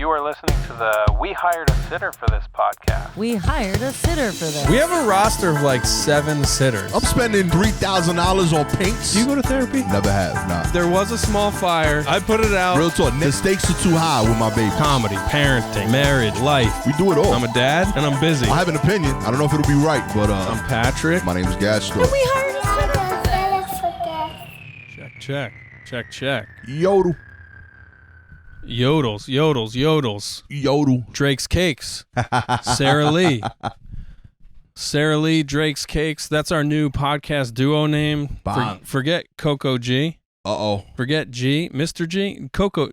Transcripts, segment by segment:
You are listening to the We Hired a Sitter for This podcast. We hired a sitter for this. We have a roster of like 7 sitters. I'm spending $3,000 on paints. Do you go to therapy? Never have, nah. There was a small fire. I put it out. Real talk, the stakes are too high with my baby. Comedy, parenting, marriage, life. We do it all. I'm a dad and I'm busy. I have an opinion. I don't know if it'll be right, but I'm Patrick. my name is Gastor. We hired a sitter. Check. Yodel. Yodels. Yodel. Drake's Cakes. Sarah Lee, Drake's Cakes. That's our new podcast duo name. Forget Coco G. Uh-oh. Forget G. Mr. G. Coco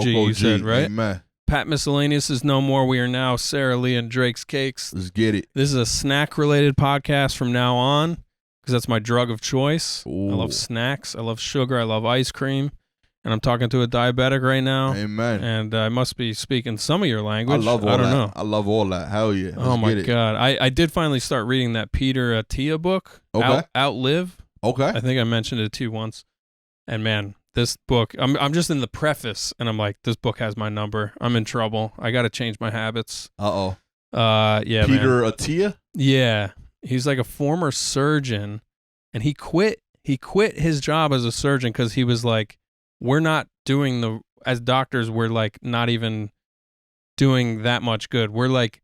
G, you said, right? Amen. Pat Miscellaneous is no more. We are now Sarah Lee and Drake's Cakes. Let's get it. This is a snack-related podcast from now on because that's my drug of choice. Ooh. I love snacks. I love sugar. I love ice cream. And I'm talking to a diabetic right now. Amen. And I must be speaking some of your language. I love all I don't that. know. I love all that. Hell yeah. Oh, my God. I did finally start reading that Peter Attia book, Okay. Outlive. Okay. I think I mentioned it to you once. And, man, this book, I'm just in the preface, and I'm like, this book has my number. I'm in trouble. I got to change my habits. Uh-oh. Yeah, Peter Attia? Yeah. He's like a former surgeon, and he quit his job as a surgeon because he was like, we're not doing as doctors, we're like not even doing that much good. We're like,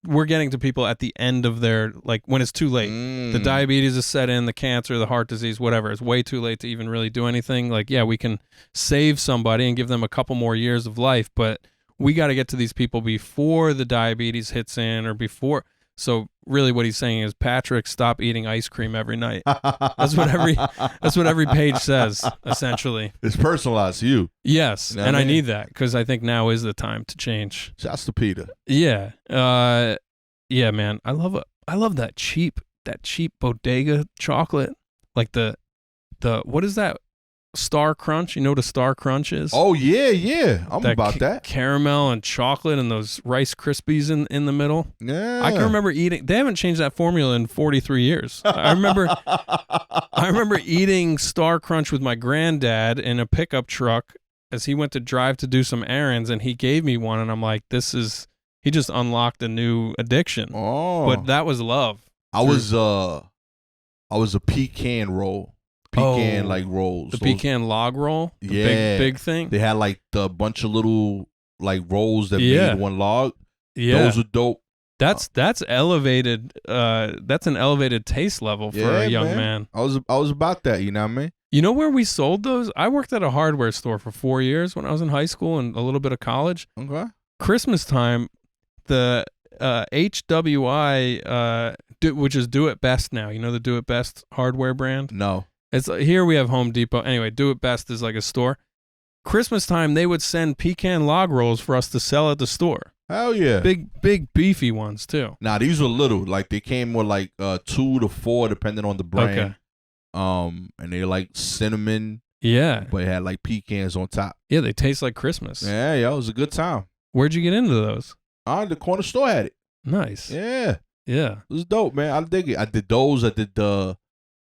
we're getting to people at the end of their, like when it's too late. The diabetes is set in, the cancer, the heart disease, whatever. It's way too late to even really do anything. Like, yeah, we can save somebody and give them a couple more years of life, but we got to get to these people before the diabetes hits in or before. So really what he's saying is, Patrick, stop eating ice cream every night. That's what every page says, essentially. It's personalized to you. Yes, You know and what I I mean? need that because I think now is the time to change. Shouts to Peter. Yeah. Yeah, man. I love that cheap bodega chocolate. Like the what is that? Star Crunch. You know what a Star Crunch is? Oh, yeah. I'm about that. Caramel and chocolate and those Rice Krispies in the middle. Yeah. I can remember eating. They haven't changed that formula in 43 years. I remember eating Star Crunch with my granddad in a pickup truck as he went to drive to do some errands, and he gave me one, and I'm like, he just unlocked a new addiction. Oh. But that was love. I was a pecan roll. Like rolls. The pecan log roll? The Yeah. big thing? They had like the bunch of little like rolls that made one log. Yeah. Those are dope. That's elevated. That's an elevated taste level for a young man. I was about that, you know what I mean? You know where we sold those? I worked at a hardware store for 4 years when I was in high school and a little bit of college. Okay. Christmas time, the HWI, which is Do It Best now. You know the Do It Best hardware brand? No. It's here we have Home Depot. Anyway, Do It Best is like a store. Christmas time, they would send pecan log rolls for us to sell at the store. Hell yeah. Big beefy ones too. Nah, these were little. Like they came with like 2 to 4 depending on the brand. Okay. And they like cinnamon. Yeah. But it had like pecans on top. Yeah, they taste like Christmas. Yeah, it was a good time. Where'd you get into those? The corner store had it. Nice. Yeah. Yeah. It was dope, man. I dig it. I did those. I did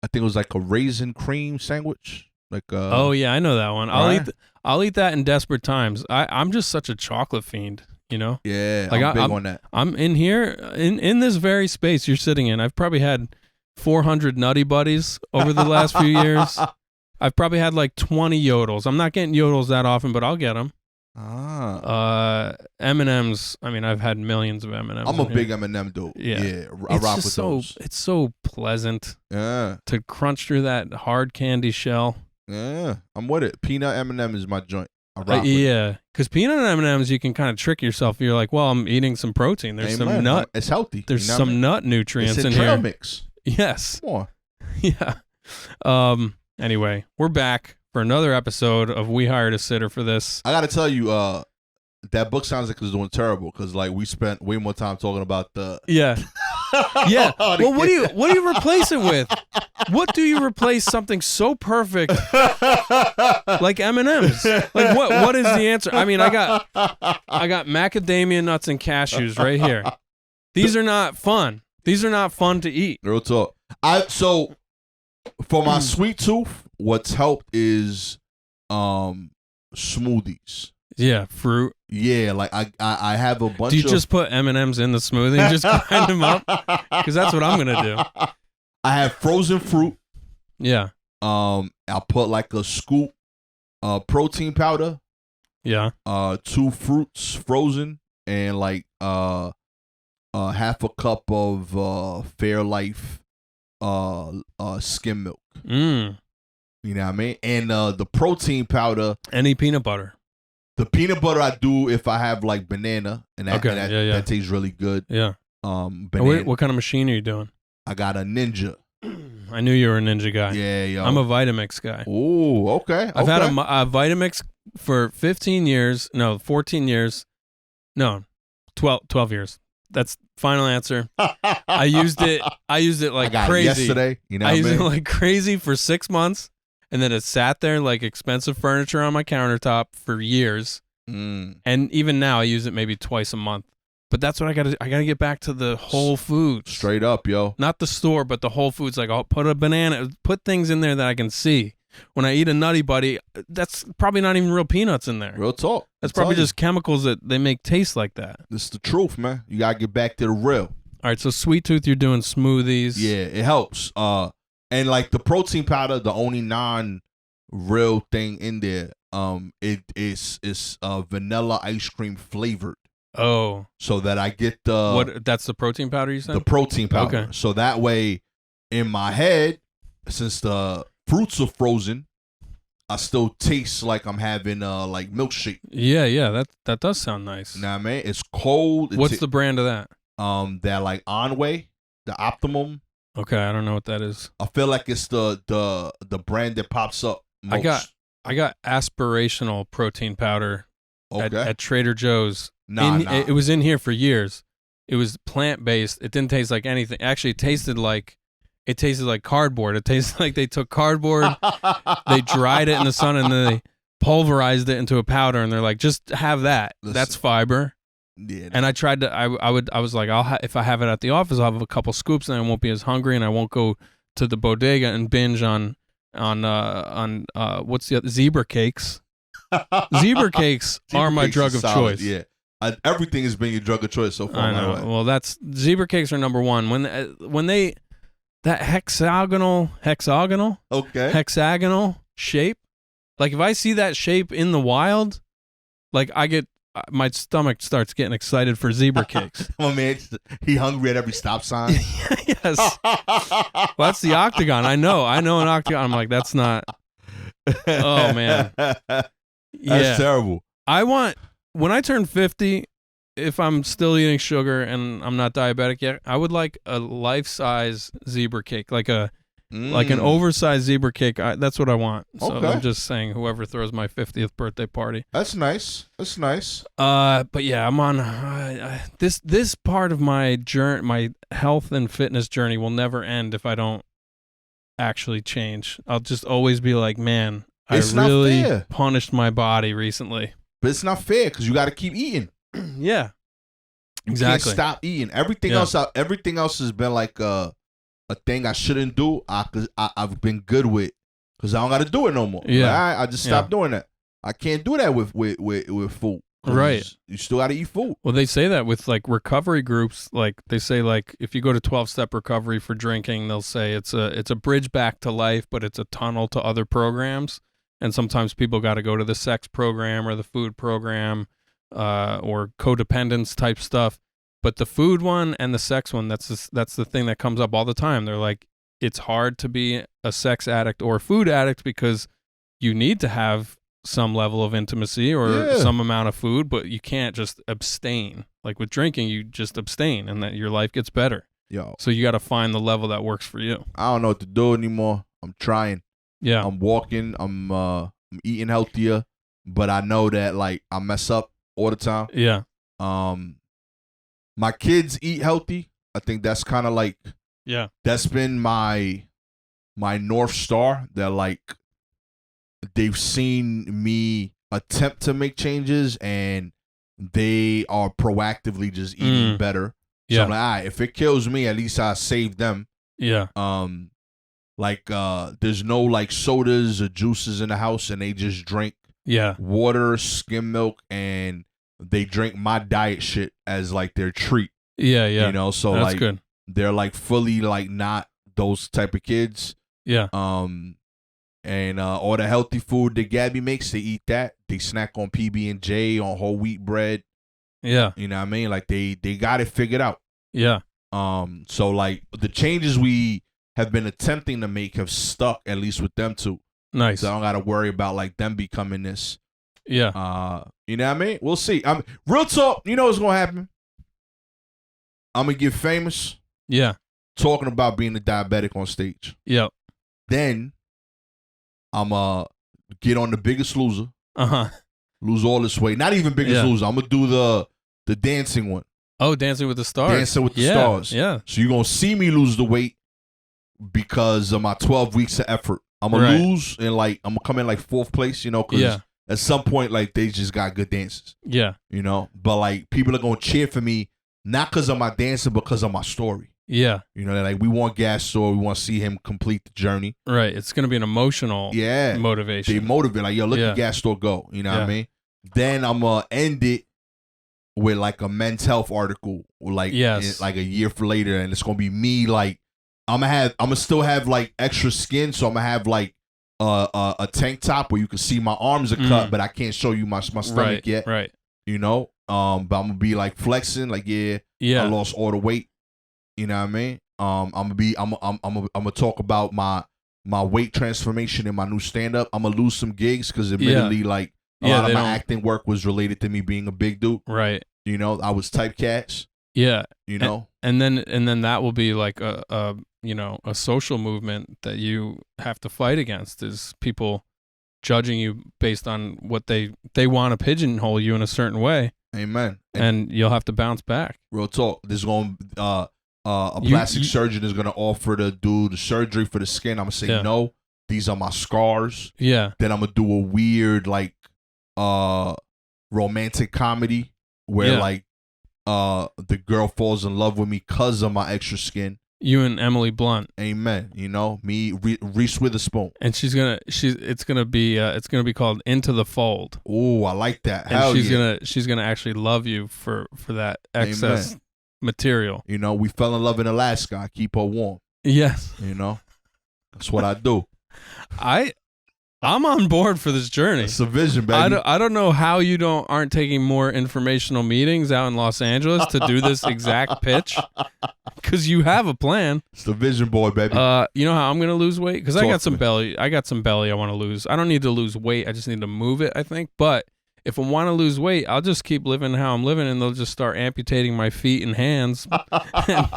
I think it was like a raisin cream sandwich. Like oh yeah, I know that one. Right? I'll eat that in desperate times. I'm just such a chocolate fiend, you know? Yeah, like I'm big on that. I'm in here in this very space you're sitting in. I've probably had 400 Nutty Buddies over the last few years. I've probably had like 20 Yodels. I'm not getting Yodels that often, but I'll get them. M&Ms. I mean, I've had millions of M&Ms. I'm a big M&M dude. Yeah, I rock with those. It's so pleasant. Yeah, to crunch through that hard candy shell. Yeah, I'm with it. Peanut M&M is my joint. I rock with yeah, because peanut M&Ms, you can kind of trick yourself. You're like, well, I'm eating some protein. There's some nut. It's healthy. There's some nut nutrients it's in trail here. Mix. Yes. Come on. Yeah. Anyway, we're back for another episode of We Hired a Sitter for This. I got to tell you, that book sounds like it's doing terrible because like we spent way more time talking about the yeah. Well, what do you replace it with? What do you replace something so perfect like M&Ms? Like what is the answer? I mean, I got macadamia nuts and cashews right here. These are not fun. These are not fun to eat. Real talk. So for my sweet tooth, what's helped is smoothies. Yeah, fruit. Yeah, like I have a bunch. Do you of... just put M&Ms in the smoothie and just grind them up? Because that's what I'm gonna do. I have frozen fruit. Yeah. I'll put like a scoop, protein powder. Yeah. 2 fruits frozen, and like half a cup of Fairlife skim milk. Mm. You know what I mean? And the protein powder. Any peanut butter. The peanut butter I do if I have like banana, and that tastes really good. Yeah. Banana. What kind of machine are you doing? I got a Ninja. I knew you were a Ninja guy. Yeah, yo. I'm a Vitamix guy. Oh, okay. I've had a Vitamix for 15 years. No, 14 years. No, 12 years. That's final answer. I used it like crazy. Yesterday. You know I what used I mean? it like crazy for 6 months. And then it sat there like expensive furniture on my countertop for years. Mm. And even now I use it maybe twice a month. But that's what I gotta get back to the Whole Foods. Straight up, yo. Not the store, but the Whole Foods. Like I'll put a banana, put things in there that I can see. When I eat a Nutty Buddy, that's probably not even real peanuts in there. Real talk. That's probably just chemicals that they make taste like that. This is the truth, man. You gotta get back to the real. All right, so Sweet Tooth, you're doing smoothies. Yeah, it helps. And like the protein powder, the only non-real thing in there, it is vanilla ice cream flavored. Oh. So that I get the what? That's the protein powder you said? The protein powder. Okay. So that way, in my head, since the fruits are frozen, I still taste like I'm having like milkshake. Yeah, that does sound nice. You know what I mean? It's cold. What's the brand of that? That like Onway, the Optimum. Okay, I don't know what that is. I feel like it's the brand that pops up most. I got aspirational protein powder at Trader Joe's. Nah. It was in here for years. It was plant-based. It didn't taste like anything. Actually, it tasted like cardboard. It tasted like they took cardboard, they dried it in the sun, and then they pulverized it into a powder. And they're like, just have that. Listen, that's fiber. Yeah. And I tried to. I was like, if I have it at the office, I'll have a couple scoops, and I won't be as hungry, and I won't go to the bodega and binge on what's the other, zebra cakes. Zebra cakes are my drug of choice. Yeah. Everything has been your drug of choice so far. I know. Well, that's zebra cakes are number one. When they that hexagonal shape, like if I see that shape in the wild, like my stomach starts getting excited for zebra cakes. Oh man, he hungry at every stop sign. Yes. Well, that's the octagon. I know an octagon. I'm like, that's not. Oh man. That's terrible. When I turn 50, if I'm still eating sugar and I'm not diabetic yet, I would like a life-size zebra cake, like an oversized zebra cake. That's what I want. So Okay. I'm just saying, whoever throws my 50th birthday party. That's nice. But yeah, I'm on this part of my journey, my health and fitness journey will never end if I don't actually change. I'll just always be like, man, It's I really not fair. punished my body recently. But it's not fair because you got to keep eating. Yeah. You Exactly. can't stop eating. Everything else has been like a thing I shouldn't do. I've been good with because I don't got to do it no more. Yeah. Like, I just stopped doing that. I can't do that with food. Right. You still got to eat food. Well, they say that with like recovery groups. Like they say, like if you go to 12-step recovery for drinking, they'll say it's a bridge back to life, but it's a tunnel to other programs. And sometimes people got to go to the sex program or the food program, or codependence type stuff. But the food one and the sex one, that's the thing that comes up all the time. They're like, it's hard to be a sex addict or a food addict because you need to have some level of intimacy or some amount of food, but you can't just abstain. Like with drinking, you just abstain and that your life gets better. Yo. So you got to find the level that works for you. I don't know what to do anymore. I'm trying. Yeah. I'm walking. I'm eating healthier, but I know that like I mess up all the time. Yeah. My kids eat healthy. I think that's kind of like that's been my North Star. That like they've seen me attempt to make changes and they are proactively just eating better. So I'm like, all right, if it kills me, at least I saved them. Yeah. Like there's no like sodas or juices in the house and they just drink Yeah. Water, skim milk, and they drink my diet shit as like their treat. Yeah, yeah. You know, so that's like good. they're like fully like not those type of kids. Yeah. And all the healthy food that Gabby makes, they eat that. They snack on PB&J, on whole wheat bread. Yeah. You know what I mean? Like they got it figured out. Yeah. So like the changes we have been attempting to make have stuck, at least with them two. Nice. So I don't got to worry about like them becoming this. Yeah. You know what I mean? We'll see. Real talk. You know what's gonna happen? I'm gonna get famous. Yeah. Talking about being a diabetic on stage. Yep. Then I'm get on The Biggest Loser. Lose all this weight. Not even Biggest Loser. I'm gonna do the dancing one. Oh, Dancing with the Stars. Dancing with the Stars. Yeah. So you're gonna see me lose the weight because of my 12 weeks of effort. I'm gonna lose and like I'm gonna come in like 4th place, you know, because at some point like they just got good dances. Yeah. You know, but like people are gonna cheer for me not because of my dancing, but because of my story. Yeah. You know, like we want Gastor, we want to see him complete the journey. Right. It's gonna be an emotional motivation. They motivate, like, yo, look at Gastor go. You know what I mean? Then I'm gonna end it with like a men's health article, like like a year for later, and it's gonna be me. Like I'm gonna still have like extra skin, so I'm gonna have like a tank top where you can see my arms are cut, but I can't show you my stomach yet. Right. You know, but I'm gonna be like flexing, like I lost all the weight. You know what I mean? I'm gonna talk about my weight transformation in my new stand up. I'm gonna lose some gigs because admittedly, like a lot of my acting work was related to me being a big dude. Right. You know, I was typecast. Yeah. You know, and then that will be like a social movement that you have to fight against, is people judging you based on what they want to pigeonhole you in a certain way. Amen. And you'll have to bounce back. Real talk. There's going a plastic surgeon is gonna offer to do the surgery for the skin. I'm gonna say no. These are my scars. Yeah. Then I'm gonna do a weird like romantic comedy where like the girl falls in love with me because of my extra skin. You and Emily Blunt. Amen. You know, me, Reese Witherspoon. And it's gonna be called Into the Fold. Oh, I like that. And Hell she's gonna actually love you for that excess material. You know, we fell in love in Alaska. I keep her warm. Yes. You know, that's what I do. I'm on board for this journey. It's a vision, baby. I don't know how you aren't taking more informational meetings out in Los Angeles to do this exact pitch, because you have a plan. It's the vision board, baby. You know how I'm gonna lose weight? Because I got some belly. I want to lose. I don't need to lose weight. I just need to move it, I think. But if I want to lose weight, I'll just keep living how I'm living, and they'll just start amputating my feet and hands. And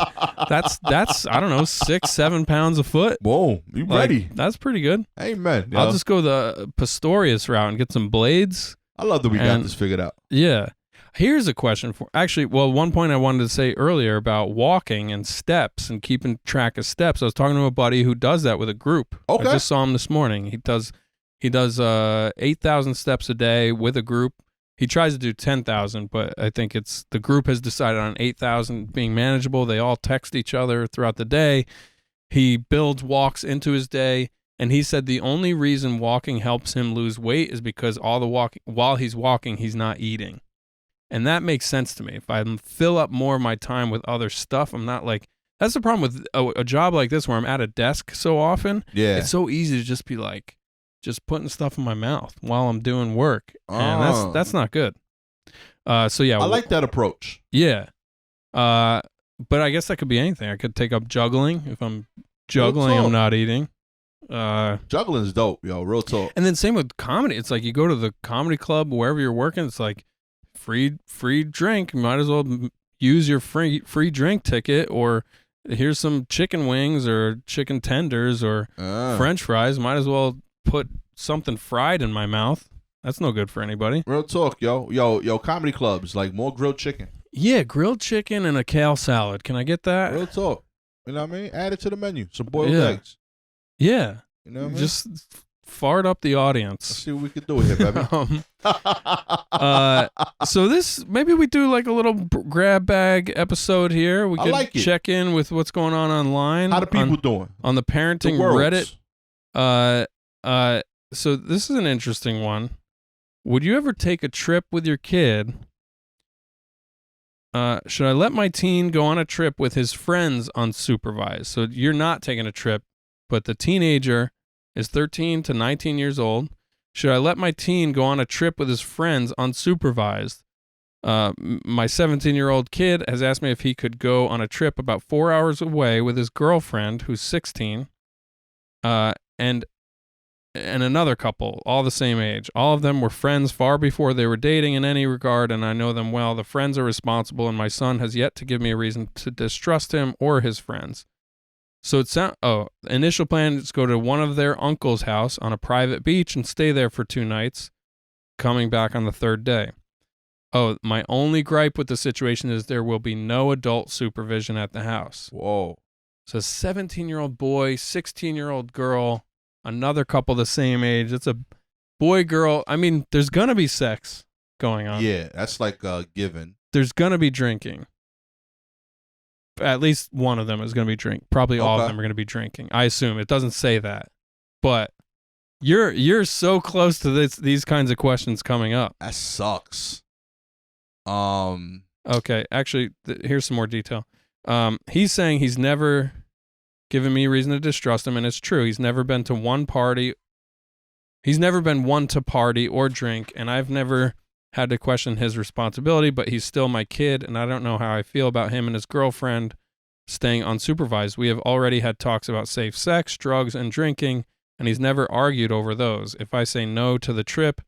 that's I don't know, 6-7 pounds a foot. Whoa, you ready? That's pretty good. Amen. I'll just go the Pistorius route and get some blades. I love that we got this figured out. Yeah. Here's a question one point I wanted to say earlier about walking and steps and keeping track of steps. I was talking to a buddy who does that with a group. Okay. I just saw him this morning. He does 8,000 steps a day with a group. He tries to do 10,000, but I think the group has decided on 8,000 being manageable. They all text each other throughout the day. He builds walks into his day, and he said the only reason walking helps him lose weight is because while he's walking, he's not eating. And that makes sense to me. If I fill up more of my time with other stuff, I'm not like, that's the problem with a job like this where I'm at a desk so often. Yeah. It's so easy to just be like, just putting stuff in my mouth while I'm doing work. And that's not good. So yeah. I like that approach. Yeah. But I guess that could be anything. I could take up juggling. If I'm juggling, I'm not eating. Juggling is dope, yo. Real talk. And then same with comedy. It's like you go to the comedy club, wherever you're working, it's like free drink. You might as well use your free drink ticket, or here's some chicken wings or chicken tenders or French fries. Might as well put something fried in my mouth. That's no good for anybody. Real talk, yo. Comedy clubs, like more grilled chicken. Yeah, grilled chicken and a kale salad. Can I get that? Real talk. You know what I mean? Add it to the menu. Some boiled eggs. Yeah. You know what I mean? Just fart up the audience. Let's see what we can do here, baby. So this, maybe we do like a little grab bag episode here. We could check in with what's going on online. How the people doing? On the parenting Reddit. So this is an interesting one. Would you ever take a trip with your kid? Should I let my teen go on a trip with his friends unsupervised? So you're not taking a trip, but the teenager is 13 to 19 years old. Should I let my teen go on a trip with his friends unsupervised? My 17-year-old kid has asked me if he could go on a trip about 4 hours away with his girlfriend, who's 16, and another couple, all the same age. All of them were friends far before they were dating in any regard, and I know them well. The friends are responsible, and my son has yet to give me a reason to distrust him or his friends. So the initial plan is to go to one of their uncle's house on a private beach and stay there for 2 nights, coming back on the 3rd day. Oh, my only gripe with the situation is there will be no adult supervision at the house. Whoa. So 17-year-old boy, 16-year-old girl, another couple the same age. It's a boy-girl. I mean, there's going to be sex going on. Yeah, that's like a given. There's going to be drinking. At least one of them is going to be drinking. Probably all of them are going to be drinking. I assume. It doesn't say that. But you're so close to these kinds of questions coming up. That sucks. Okay, actually, here's some more detail. He's saying he's never given me reason to distrust him, and it's true. He's never been to one party. He's never been one to party or drink, and I've never had to question his responsibility, but he's still my kid, and I don't know how I feel about him and his girlfriend staying unsupervised. We have already had talks about safe sex, drugs, and drinking, and he's never argued over those. If I say no to the trip,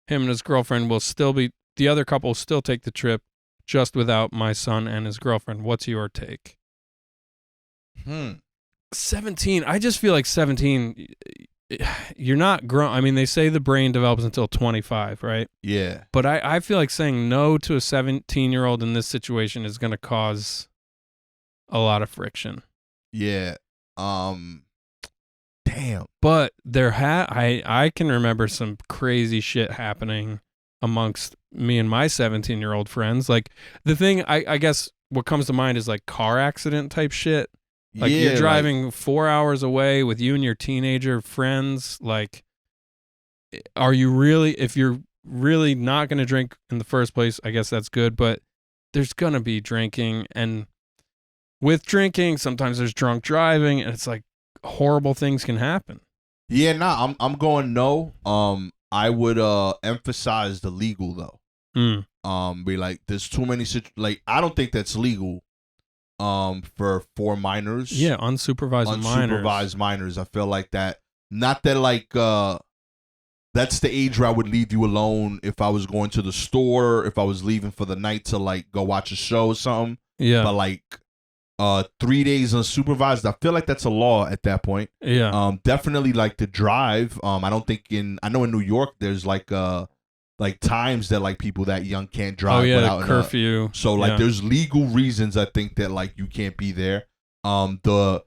him and his girlfriend will still be, the other couple will still take the trip, just without my son and his girlfriend. What's your take? 17. I just feel like 17, you're not grown. I mean, they say the brain develops until 25, right? Yeah. But I feel like saying no to a 17-year-old in this situation is going to cause a lot of friction. Yeah. Damn. But I can remember some crazy shit happening amongst me and my 17-year-old friends. Like, the thing, I guess what comes to mind is like car accident type shit. Like, you're driving 4 hours away with you and your teenager friends. Like, are you really, if you're really not going to drink in the first place, I guess that's good, but there's going to be drinking, and with drinking, sometimes there's drunk driving, and it's like horrible things can happen. Yeah, nah, I'm going no. I would emphasize the legal though. Be like, there's too many like, I don't think that's legal. For minors. Yeah, unsupervised minors. I feel like that. Not that like that's the age where I would leave you alone if I was going to the store, if I was leaving for the night to like go watch a show or something. Yeah. But like 3 days unsupervised, I feel like that's a law at that point. Yeah. Definitely like to drive. I don't think I know in New York there's like times that like people that young can't drive without curfew. So like there's legal reasons I think that like you can't be there. The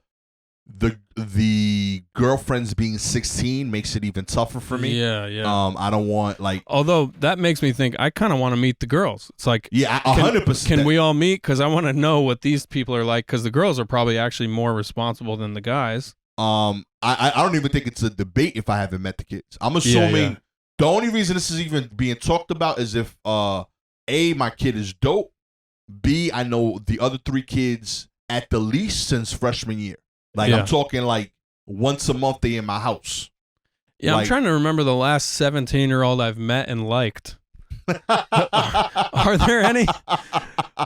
girlfriends being 16 makes it even tougher for me. Yeah. I don't want like. Although that makes me think I kind of want to meet the girls. It's like 100%. Can we all meet? Because I want to know what these people are like. Because the girls are probably actually more responsible than the guys. I don't even think it's a debate if I haven't met the kids. I'm assuming. Yeah. The only reason this is even being talked about is if A, my kid is dope, B, I know the other 3 kids at the least since freshman year. Like, I'm talking like once a month they in my house. Yeah, like, I'm trying to remember the last 17-year-old I've met and liked. Are there any?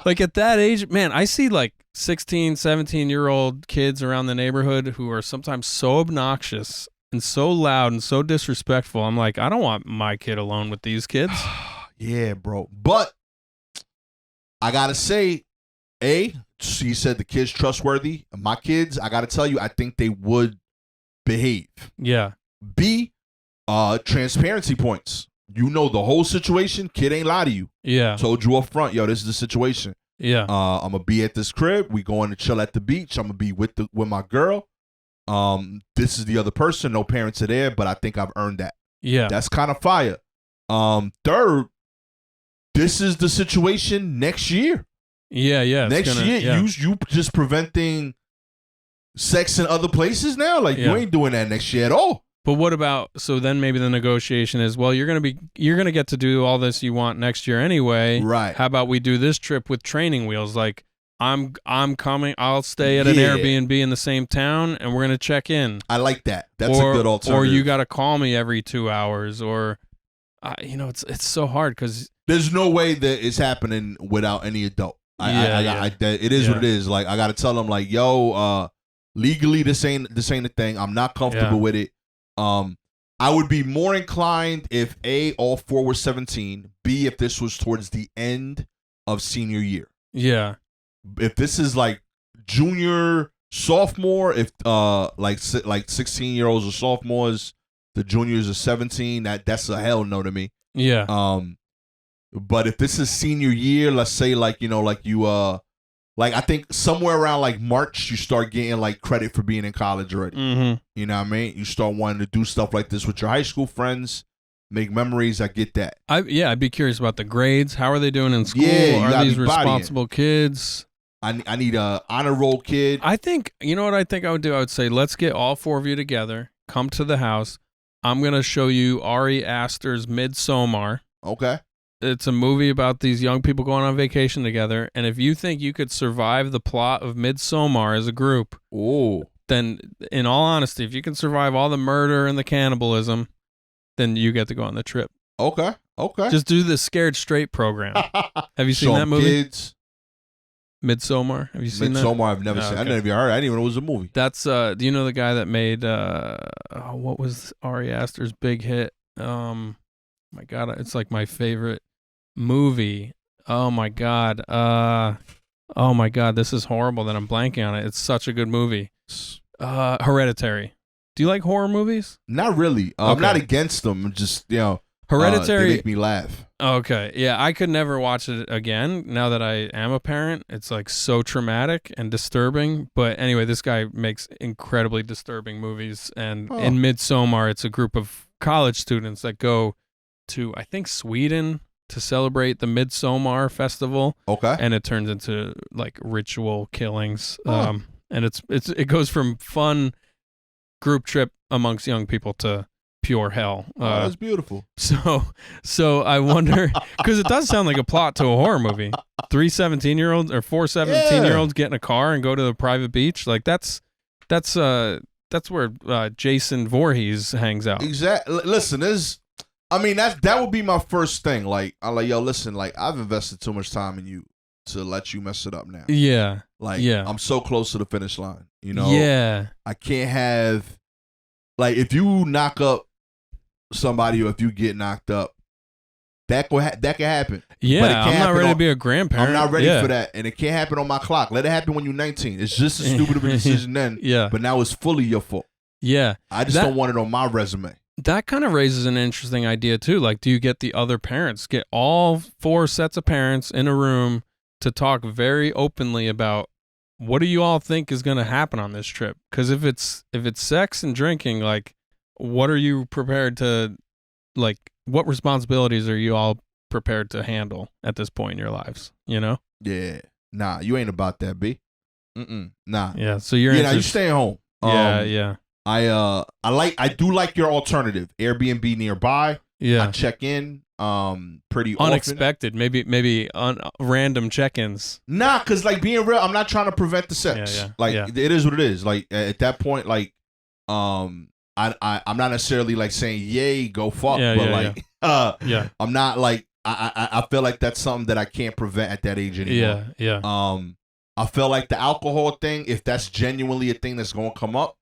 Like, at that age, man, I see like 16, 17-year-old kids around the neighborhood who are sometimes so obnoxious and so loud and so disrespectful. I'm like, I don't want my kid alone with these kids. Yeah, bro. But I gotta say, A, you said the kid's trustworthy. My kids, I gotta tell you, I think they would behave. Yeah. B, transparency points. You know the whole situation. Kid ain't lie to you. Yeah. Told you up front, yo, this is the situation. Yeah. I'm gonna be at this crib. We going to chill at the beach. I'm gonna be with my girl. This is the other person. No parents are there, but I think I've earned that. Yeah. That's kind of fire. Third, this is the situation next year. Yeah. Next year, you just preventing sex in other places now? Like, you ain't doing that next year at all. But what about, so then maybe the negotiation is, well, you're going to get to do all this you want next year anyway. Right. How about we do this trip with training wheels? Like, I'm coming, I'll stay at an Airbnb in the same town and we're going to check in. I like that. That's a good alternative. Or you got to call me every 2 hours or, it's so hard because there's no way that it's happening without any adult. It is what it is. Like, I got to tell them like, yo, legally, this ain't a thing. I'm not comfortable with it. I would be more inclined if A, all 4 were 17, B, if this was towards the end of senior year. Yeah. If this is like junior, sophomore, if like 16-year-olds are sophomores, the juniors are 17, that's a hell no to me. Yeah. But if this is senior year, let's say like I think somewhere around like March, you start getting like credit for being in college already. Mm-hmm. You know what I mean? You start wanting to do stuff like this with your high school friends, make memories. I get that. I'd be curious about the grades. How are they doing in school? Yeah, are these responsible kids? I need a honor roll kid. I think, you know what I think I would do? I would say, let's get all 4 of you together. Come to the house. I'm going to show you Ari Aster's Midsommar. Okay. It's a movie about these young people going on vacation together. And if you think you could survive the plot of Midsommar as a group, then in all honesty, if you can survive all the murder and the cannibalism, then you get to go on the trip. Okay. Just do the Scared Straight program. Have you seen that movie? Kids. Midsommar. Have you seen that? Midsommar, I've never seen. Okay. I never even heard. I didn't even know it was a movie. That's do you know the guy that made what was Ari Aster's big hit? My God, it's like my favorite movie. Oh my God, this is horrible that I'm blanking on it. It's such a good movie. Hereditary. Do you like horror movies? Not really. I'm not against them. I'm just Hereditary. They make me laugh. Okay, yeah, I could never watch it again. Now that I am a parent, it's like so traumatic and disturbing. But anyway, this guy makes incredibly disturbing movies. And in Midsommar, it's a group of college students that go to, I think, Sweden to celebrate the Midsommar festival. Okay, and it turns into like ritual killings. And it goes from fun group trip amongst young people to pure hell. That's beautiful. So I wonder, because it does sound like a plot to a horror movie. 3 17-year-olds or 4 17-year-olds get in a car and go to the private beach. Like that's where Jason Voorhees hangs out. Exactly. Listen, that would be my first thing. Like, I'm like, yo, listen, like, I've invested too much time in you to let you mess it up now. Yeah. Like, yeah. I'm so close to the finish line. You know? Yeah. I can't have, like, if you knock up somebody or if you get knocked up, that can happen. Yeah, but it can't I'm not ready on, to be a grandparent. I'm not ready for that, and it can't happen on my clock. Let it happen when you're 19. It's just as stupid of a decision then. Yeah. But now it's fully your fault. Yeah. I just don't want it on my resume. That kind of raises an interesting idea too. Like, do you get the other parents, get all 4 sets of parents in a room to talk very openly about what do you all think is going to happen on this trip? Because if it's sex and drinking, like, what are you prepared to, like, what responsibilities are you all prepared to handle at this point in your lives? You know? Yeah. Nah, you ain't about that, B. Nah. Yeah. So you're you staying home. Yeah. I do like your alternative. Airbnb nearby. Yeah. I check in pretty often. Unexpected. Maybe random check-ins. Nah, cause like being real, I'm not trying to prevent the sex. It is what it is. Like at that point, like I'm not necessarily like saying yay, go fuck, I'm not like I feel like that's something that I can't prevent at that age anymore. Yeah. I feel like the alcohol thing, if that's genuinely a thing that's gonna come up,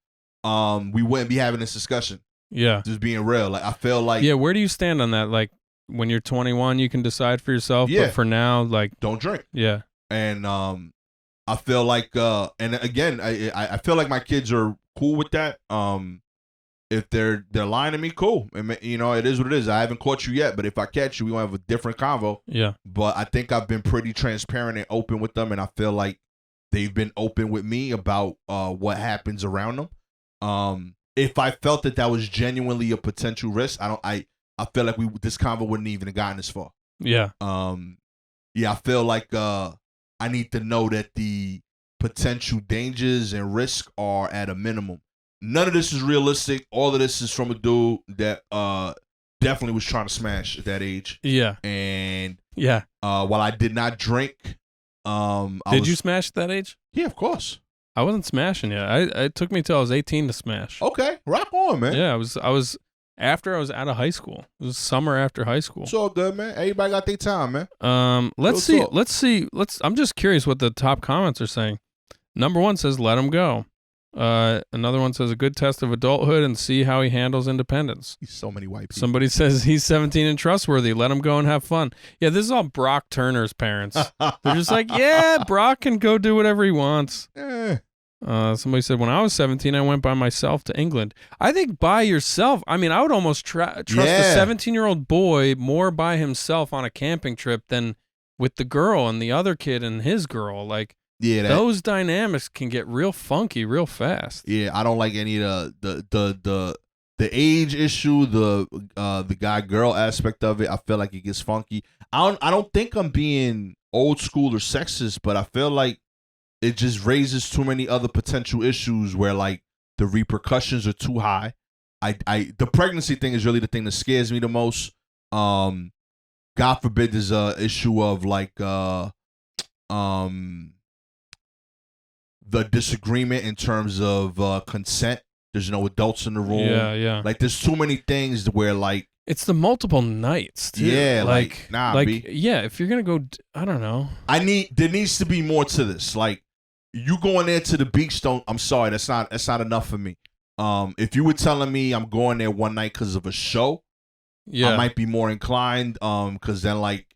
we wouldn't be having this discussion. Yeah. Just being real. Like, I feel like... Yeah, where do you stand on that? Like, when you're 21, you can decide for yourself, but for now, like... Don't drink. Yeah. And I feel like... and again, I feel like my kids are cool with that. If they're lying to me, cool. And, you know, it is what it is. I haven't caught you yet, but if I catch you, we gonna have a different convo. Yeah. But I think I've been pretty transparent and open with them, and I feel like they've been open with me about what happens around them. If I felt that was genuinely a potential risk, I feel like this convo wouldn't even have gotten this far. Yeah. I feel like I need to know that the potential dangers and risk are at a minimum. none of this is realistic. All of this is from a dude that definitely was trying to smash at that age. Yeah. And yeah. While I did not drink, did you smash at that age? Yeah, of course. I wasn't smashing yet. It took me till I was 18 to smash. Okay, rock on, man. Yeah, I was after I was out of high school. It was summer after high school. It's all good, man. Everybody got their time, man. Let's see. I'm just curious what the top comments are saying. Number 1 says, let him go. Another one says, a good test of adulthood and see how he handles independence. He's so many white people. Somebody says he's 17 and trustworthy. Let him go and have fun. Yeah, this is all Brock Turner's parents. They're just like, yeah, Brock can go do whatever he wants. Somebody said, when I was 17, I went by myself to England. I think by yourself, I mean, I would almost trust a 17-year-old boy more by himself on a camping trip than with the girl and the other kid and his girl. Like, those dynamics can get real funky real fast. Yeah, I don't like any of the age issue, the guy girl aspect of it. I feel like it gets funky. I don't think I'm being old school or sexist, but I feel like it just raises too many other potential issues where like the repercussions are too high. The pregnancy thing is really the thing that scares me the most. God forbid there's a issue of like the disagreement in terms of consent. There's no adults in the room. Yeah. Like there's too many things where like it's the multiple nights too. Yeah, like nah, like B. yeah, if you're gonna go, I don't know. There needs to be more to this. Like you going there to the beach, I'm sorry, that's not enough for me. If you were telling me I'm going there one night because of a show, I might be more inclined. Because then like,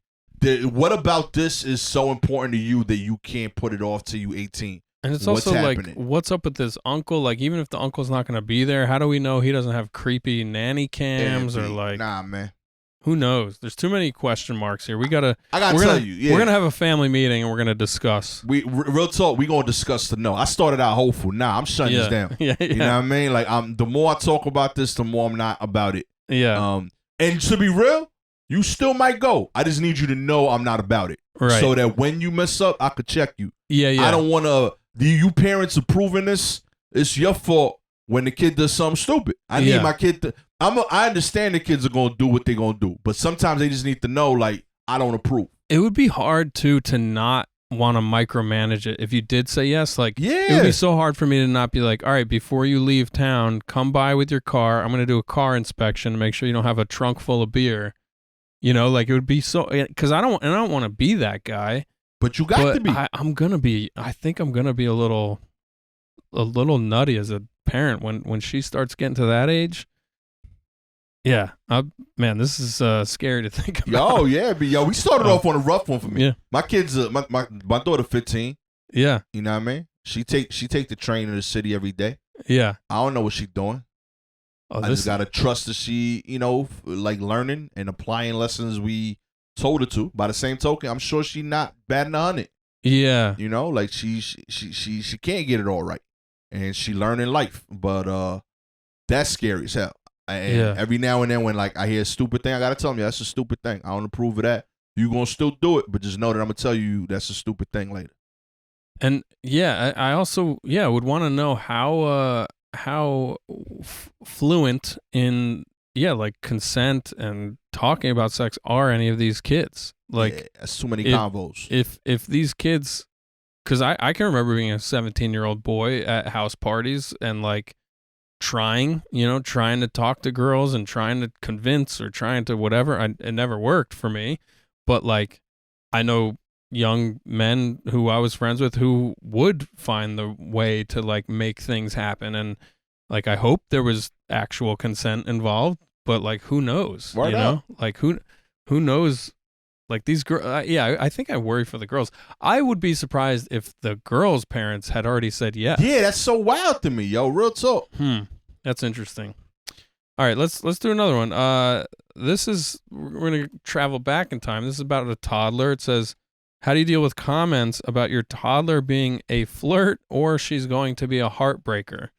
what about this is so important to you that you can't put it off till you 18? And it's also like, what's up with this uncle? Like, even if the uncle's not going to be there, how do we know he doesn't have creepy nanny cams or like? Nah, man. Who knows? There's too many question marks here. We're gonna tell you, we're gonna have a family meeting and we're gonna discuss. Real talk. We gonna discuss the no. I started out hopeful. Nah, I'm shutting this down. Yeah. You know what I mean? Like, the more I talk about this, the more I'm not about it. Yeah. And to be real, you still might go. I just need you to know I'm not about it. Right. So that when you mess up, I could check you. Yeah. I don't want to. You parents approving this, it's your fault when the kid does something stupid. I need my kid to. I understand the kids are gonna do what they're gonna do, but sometimes they just need to know, like, I don't approve. It would be hard to not want to micromanage it if you did say yes. Like, it would be so hard for me to not be like, all right, before you leave town, come by with your car. I'm gonna do a car inspection to make sure you don't have a trunk full of beer. You know, like it would be so, because I don't want to be that guy. But you got to be. I'm gonna be. I think I'm gonna be a little nutty as a parent when she starts getting to that age. Yeah, man, this is scary to think about. Oh yeah, but we started off on a rough one for me. Yeah, my kids, my daughter, 15. Yeah, you know what I mean. She take the train to the city every day. Yeah, I don't know what she's doing. I just gotta trust that she, like learning and applying lessons we told her to. By the same token, I'm sure she not batting 100. Yeah, like she can't get it all right, and she learning life. But that's scary as hell. And every now and then when like I hear a stupid thing, I gotta tell them, that's a stupid thing. I don't approve of that. You gonna still do it, but just know that I'm gonna tell you that's a stupid thing later. And I also would want to know how fluent in like consent and talking about sex are any of these kids. Like that's too many combos. If these kids, because I can remember being a 17-year-old boy at house parties and like trying to talk to girls and trying to convince or trying to whatever. It never worked for me, but like I know young men who I was friends with who would find the way to like make things happen, and like I hope there was actual consent involved, but like who knows? Like who knows? Like these girls, I think I worry for the girls. I would be surprised if the girls' parents had already said yes. Yeah, that's so wild to me, yo. Real talk. That's interesting. All right, let's do another one. We're gonna travel back in time. This is about a toddler. It says, how do you deal with comments about your toddler being a flirt or she's going to be a heartbreaker?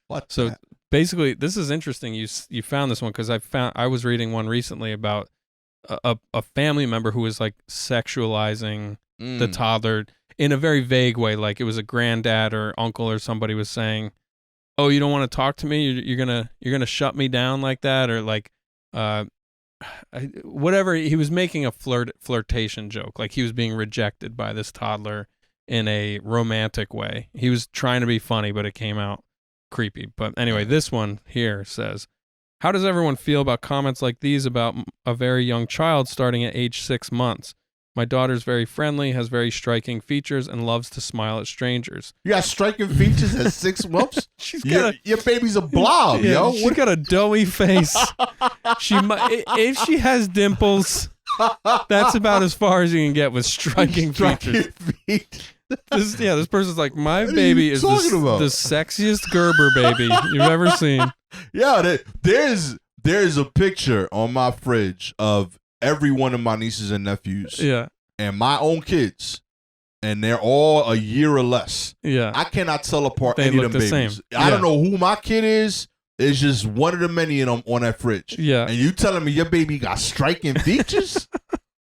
Basically, this is interesting. You found this one because I was reading one recently about a family member who was like sexualizing the toddler in a very vague way. Like it was a granddad or uncle or somebody was saying, oh, you don't want to talk to me? You're gonna shut me down like that, or like, whatever. He was making a flirtation joke, like he was being rejected by this toddler in a romantic way. He was trying to be funny, but it came out creepy. But anyway, this one here says, how does everyone feel about comments like these about a very young child starting at age 6 months? My daughter's very friendly, has very striking features, and loves to smile at strangers. You got striking features at 6 months? Your baby's a blob, yeah, yo. She's got a doughy face. If she has dimples, that's about as far as you can get with striking features. This person's like, my baby is the sexiest Gerber baby you've ever seen. Yeah, there's a picture on my fridge of every one of my nieces and nephews. Yeah. And my own kids. And they're all a year or less. Yeah. I cannot tell apart they any look of them the babies. Same. I don't know who my kid is. It's just one of the many of them on that fridge. Yeah. And you telling me your baby got striking features?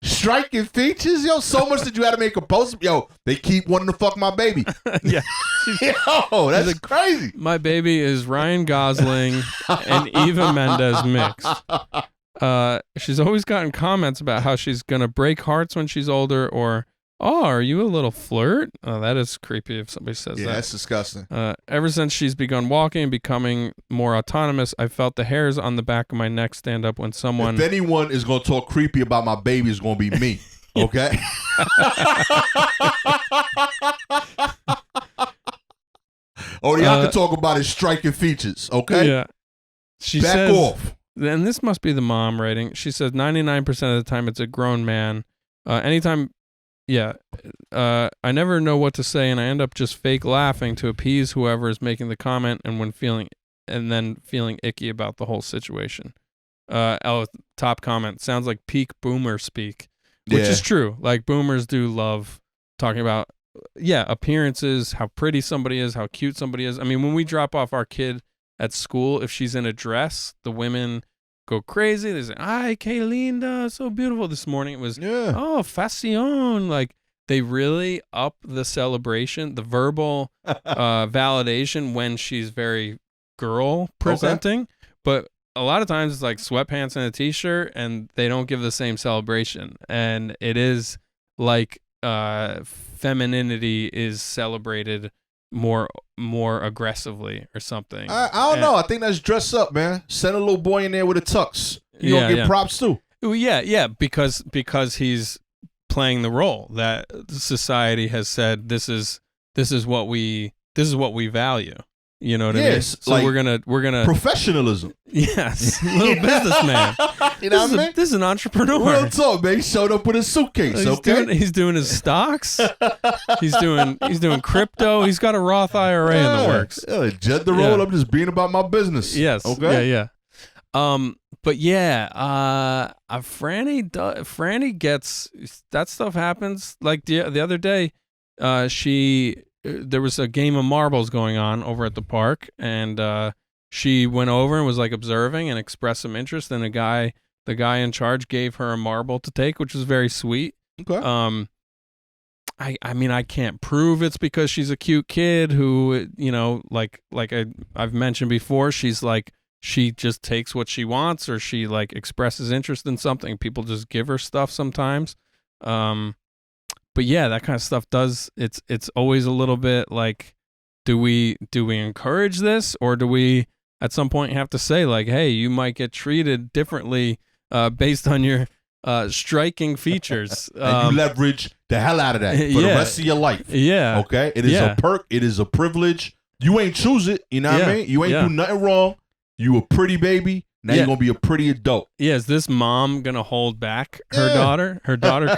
Striking features? Yo, so much that you had to make a post. Yo, they keep wanting to fuck my baby. Yeah. Yo, that's crazy. My baby is Ryan Gosling and Eva Mendes mixed. She's always gotten comments about how she's going to break hearts when she's older, or, oh, are you a little flirt? Oh, that is creepy if somebody says that. Yeah, that's disgusting. Ever since she's begun walking and becoming more autonomous, I felt the hairs on the back of my neck stand up when someone... If anyone is going to talk creepy about my baby, it's going to be me. Okay? All y'all can talk about is striking features. Okay? Yeah. She Back says, off. And this must be the mom writing. She says 99% of the time it's a grown man. Anytime... Yeah, I never know what to say, and I end up just fake laughing to appease whoever is making the comment, and then feeling icky about the whole situation. Top comment sounds like peak boomer speak, which is true. Like boomers do love talking about appearances, how pretty somebody is, how cute somebody is. I mean, when we drop off our kid at school, if she's in a dress, the women go crazy. They say, "Ay, que linda, so beautiful." This morning it was, "Oh, fashion." Like they really up the celebration, the verbal validation when she's very girl presenting. Okay. But a lot of times it's like sweatpants and a t-shirt, and they don't give the same celebration. And it is like femininity is celebrated more aggressively or something. I don't know. I think that's dress up, man. Send a little boy in there with a tux. You gonna get props too. Yeah, because he's playing the role that society has said this is what we value. You know what I mean? So like we're gonna professionalism. Yes, little businessman. You know what I mean? This is an entrepreneur. Real talk, man. He showed up with a suitcase. He's doing his stocks. he's doing crypto. He's got a Roth IRA in the works. Jet the roll. I'm just being about my business. Yes. Okay. Yeah. But yeah, Franny gets that stuff happens. Like the other day, there was a game of marbles going on over at the park, and she went over and was like observing and expressed some interest, and the guy in charge gave her a marble to take, which was very sweet. Okay. I mean, I can't prove it's because she's a cute kid who, you know, like I've mentioned before, she's like, she just takes what she wants, or she like expresses interest in something. People just give her stuff sometimes. But yeah, that kind of stuff it's always a little bit like, do we encourage this, or do we at some point have to say like, hey, you might get treated differently based on your striking features. And you leverage the hell out of that for the rest of your life. Yeah. Okay? It is a perk. It is a privilege. You ain't choose it. You know what I mean? You ain't do nothing wrong. You a pretty baby. Now you're gonna be a pretty adult. Yeah, is this mom gonna hold back her daughter? Her daughter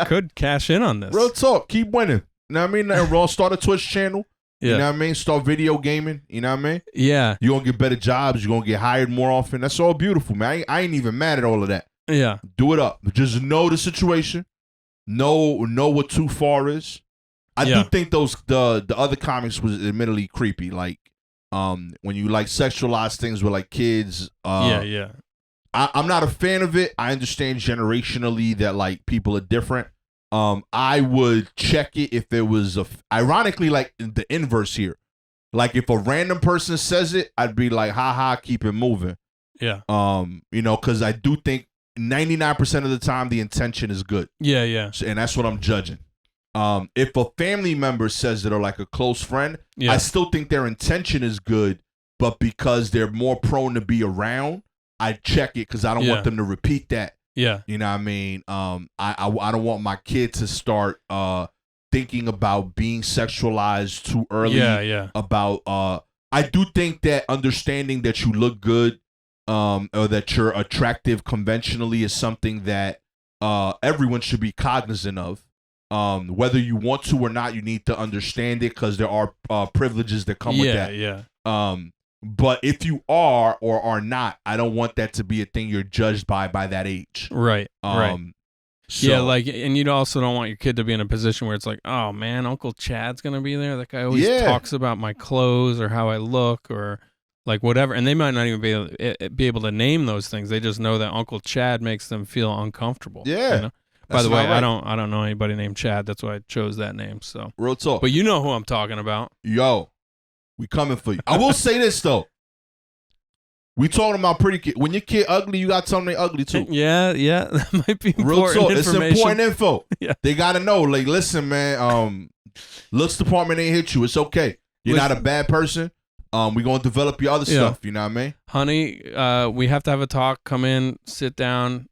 could cash in on this. Real talk, keep winning. You know what I mean? Nothing wrong. Start a Twitch channel. Yeah. You know what I mean? Start video gaming. You know what I mean? Yeah. You're gonna get better jobs. You're gonna get hired more often. That's all beautiful, man. I ain't even mad at all of that. Yeah. Do it up. Just know the situation. Know what too far is. I do think the other comics was admittedly creepy. Like when you like sexualize things with like kids. I'm not a fan of it. I understand generationally that like people are different. I would check it if there was ironically like the inverse here. Like if a random person says it, I'd be like, ha ha, keep it moving. Yeah. You know, because I do think 99% of the time the intention is good. Yeah, yeah. And that's what I'm judging. If a family member says it or like a close friend, I still think their intention is good, but because they're more prone to be around, I check it because I don't want them to repeat that. Yeah. You know what I mean? I don't want my kid to start thinking about being sexualized too early. Yeah. About I do think that understanding that you look good or that you're attractive conventionally is something that everyone should be cognizant of. Whether you want to or not, you need to understand it because there are privileges that come with that. Yeah. But if you are or are not, I don't want that to be a thing you're judged by that age. Right. So, yeah, like, and you also don't want your kid to be in a position where it's like, oh man, Uncle Chad's gonna be there. That guy always talks about my clothes or how I look or like whatever, and they might not even be able to name those things. They just know that Uncle Chad makes them feel uncomfortable. Yeah. You know? By the way, right. I don't know anybody named Chad. That's why I chose that name. So real talk. But you know who I'm talking about. Yo, we coming for you. I will say this though. We talking about pretty kid. When your kid ugly, you got something ugly too. Yeah, that might be important. Real talk. It's information. important info. Yeah. They gotta know. Like, listen, man. Looks department ain't hit you. It's okay. You're not a bad person. We gonna develop your other stuff. You know what I mean? Honey, we have to have a talk. Come in, sit down.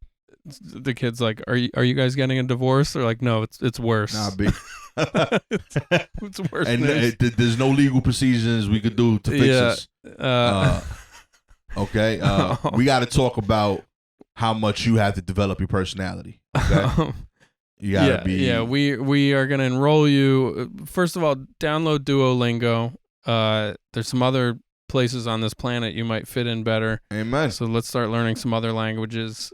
The kid's like, "Are you guys getting a divorce?" They're like, "No, it's worse." Nah, big. it's worse. And there's no legal procedures we could do to fix this. Okay, we got to talk about how much you have to develop your personality. Okay, you gotta be. Yeah, we are gonna enroll you. First of all, download Duolingo. There's some other places on this planet you might fit in better. Amen. So let's start learning some other languages.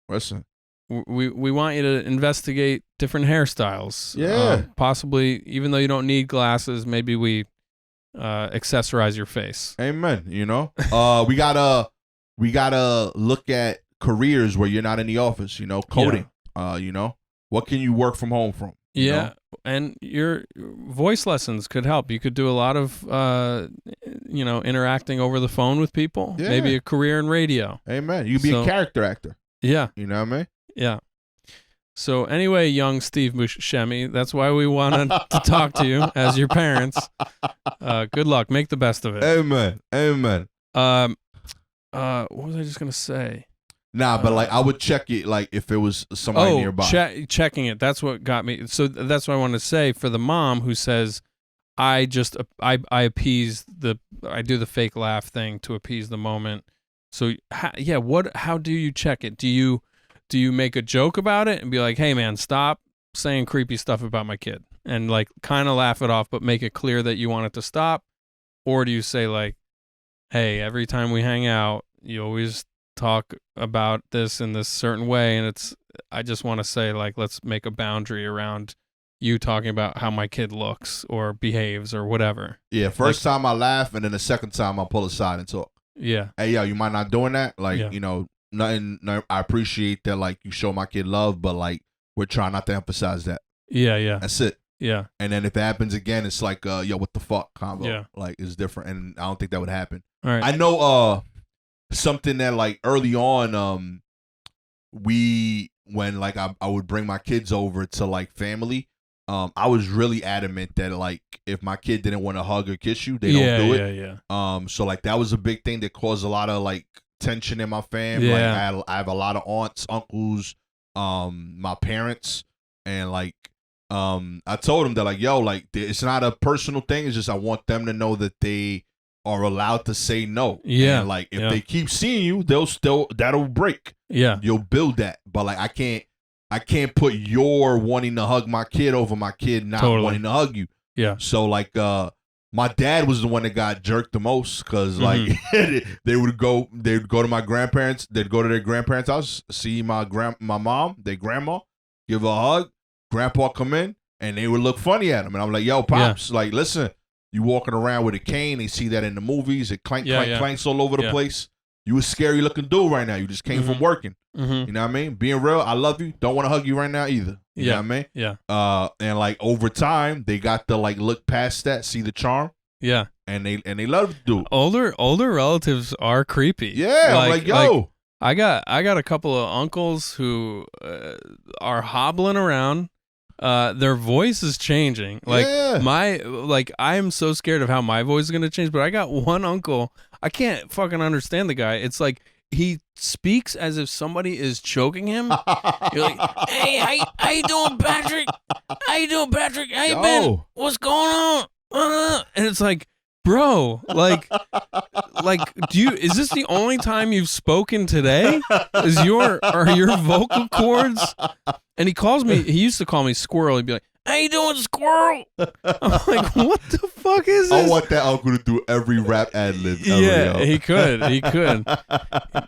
Listen, we want you to investigate different hairstyles. Yeah, possibly even though you don't need glasses, maybe we accessorize your face. Amen. You know, we gotta look at careers where you're not in the office. You know, coding. You know, what can you work from home from? You know? And your voice lessons could help. You could do a lot of interacting over the phone with people. Yeah. Maybe a career in radio. Amen. You could be a character actor. Yeah. You know what I mean? Yeah. So anyway, young Steve Buscemi, that's why we wanted to talk to you as your parents. Good luck. Make the best of it. Amen. Amen. What was I just gonna say? Nah, but like I would check it like if it was somebody nearby. Checking it. That's what got me. So that's what I wanted to say for the mom who says, I appease I do the fake laugh thing to appease the moment. So how do you check it? Do you make a joke about it and be like, hey man, stop saying creepy stuff about my kid, and like kind of laugh it off, but make it clear that you want it to stop? Or do you say like, hey, every time we hang out, you always talk about this in this certain way, and I just want to say like, let's make a boundary around you talking about how my kid looks or behaves or whatever. Yeah, first time I laugh, and then the second time I pull aside and talk. Yeah. Hey, yo, you mind not doing that? Like, you know, nothing. I appreciate that, like, you show my kid love, but like, we're trying not to emphasize that. Yeah. That's it. Yeah. And then if it happens again, it's like, yo, what the fuck combo? Yeah. Like, it's different, and I don't think that would happen. All right. I know something that like early on, when like I would bring my kids over to like family, I was really adamant that like if my kid didn't want to hug or kiss you, they don't do it. Yeah. So like that was a big thing that caused a lot of like tension in my fam. Yeah. Like I have a lot of aunts, uncles, my parents, and like I told them that like, yo, like it's not a personal thing. It's just I want them to know that they are allowed to say no. Yeah. And like if they keep seeing you, that'll break. Yeah. You'll build that. But like I can't put your wanting to hug my kid over my kid not wanting to hug you. Yeah. So like my dad was the one that got jerked the most because like they'd go to my grandparents, they'd go to their grandparents' house, see my mom, their grandma, give her a hug, grandpa come in, and they would look funny at him. And I'm like, yo, Pops, like listen, you walking around with a cane, they see that in the movies, it clanks all over the place. You a scary looking dude right now. You just came from working. You know what I mean? Being real, I love you. Don't want to hug you right now either. You know what I mean? Yeah. And like over time, they got to like look past that, see the charm. Yeah. And they love to do it. Older relatives are creepy. Yeah, I'm like, yo. I got a couple of uncles who are hobbling around. Their voice is changing. I am so scared of how my voice is gonna change. But I got one uncle. I can't fucking understand the guy. It's like he speaks as if somebody is choking him. You're like, hey, how you doing, Patrick? How you doing, Patrick? How you been? What's going on? And it's like, bro, like, is this the only time you've spoken today? Are your vocal cords? And he used to call me Squirrel. He'd be like, how you doing, Squirrel? I'm like, what the fuck is this? I want that uncle to do every rap ad-lib ever, yeah, yo. he could. He'd be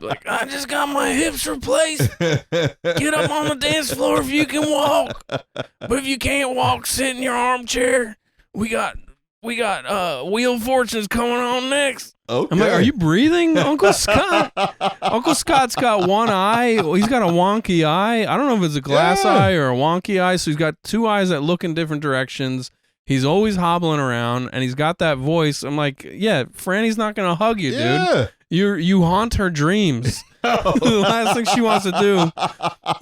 like, I just got my hips replaced. Get up on the dance floor if you can walk. But if you can't walk, sit in your armchair. We got Wheel of Fortune's coming on next. Okay. I'm like, are you breathing, Uncle Scott? Uncle Scott's got one eye. He's got a wonky eye. I don't know if it's a glass eye or a wonky eye. So he's got two eyes that look in different directions. He's always hobbling around, and he's got that voice. I'm like, yeah, Franny's not going to hug you, dude. You haunt her dreams. The last thing she wants to do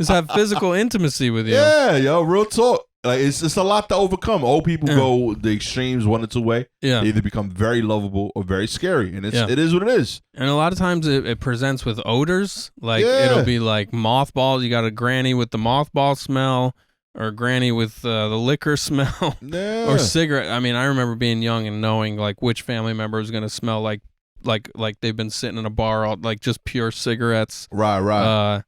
is have physical intimacy with you. Yeah, yo, real talk. Like it's a lot to overcome. Old people go the extremes one or two way. Yeah. They either become very lovable or very scary. And it is what it is. And a lot of times it presents with odors. Like it'll be like mothballs. You got a granny with the mothball smell, or a granny with the liquor smell, or cigarette. I mean, I remember being young and knowing like which family member was going to smell like they've been sitting in a bar all like just pure cigarettes. Right.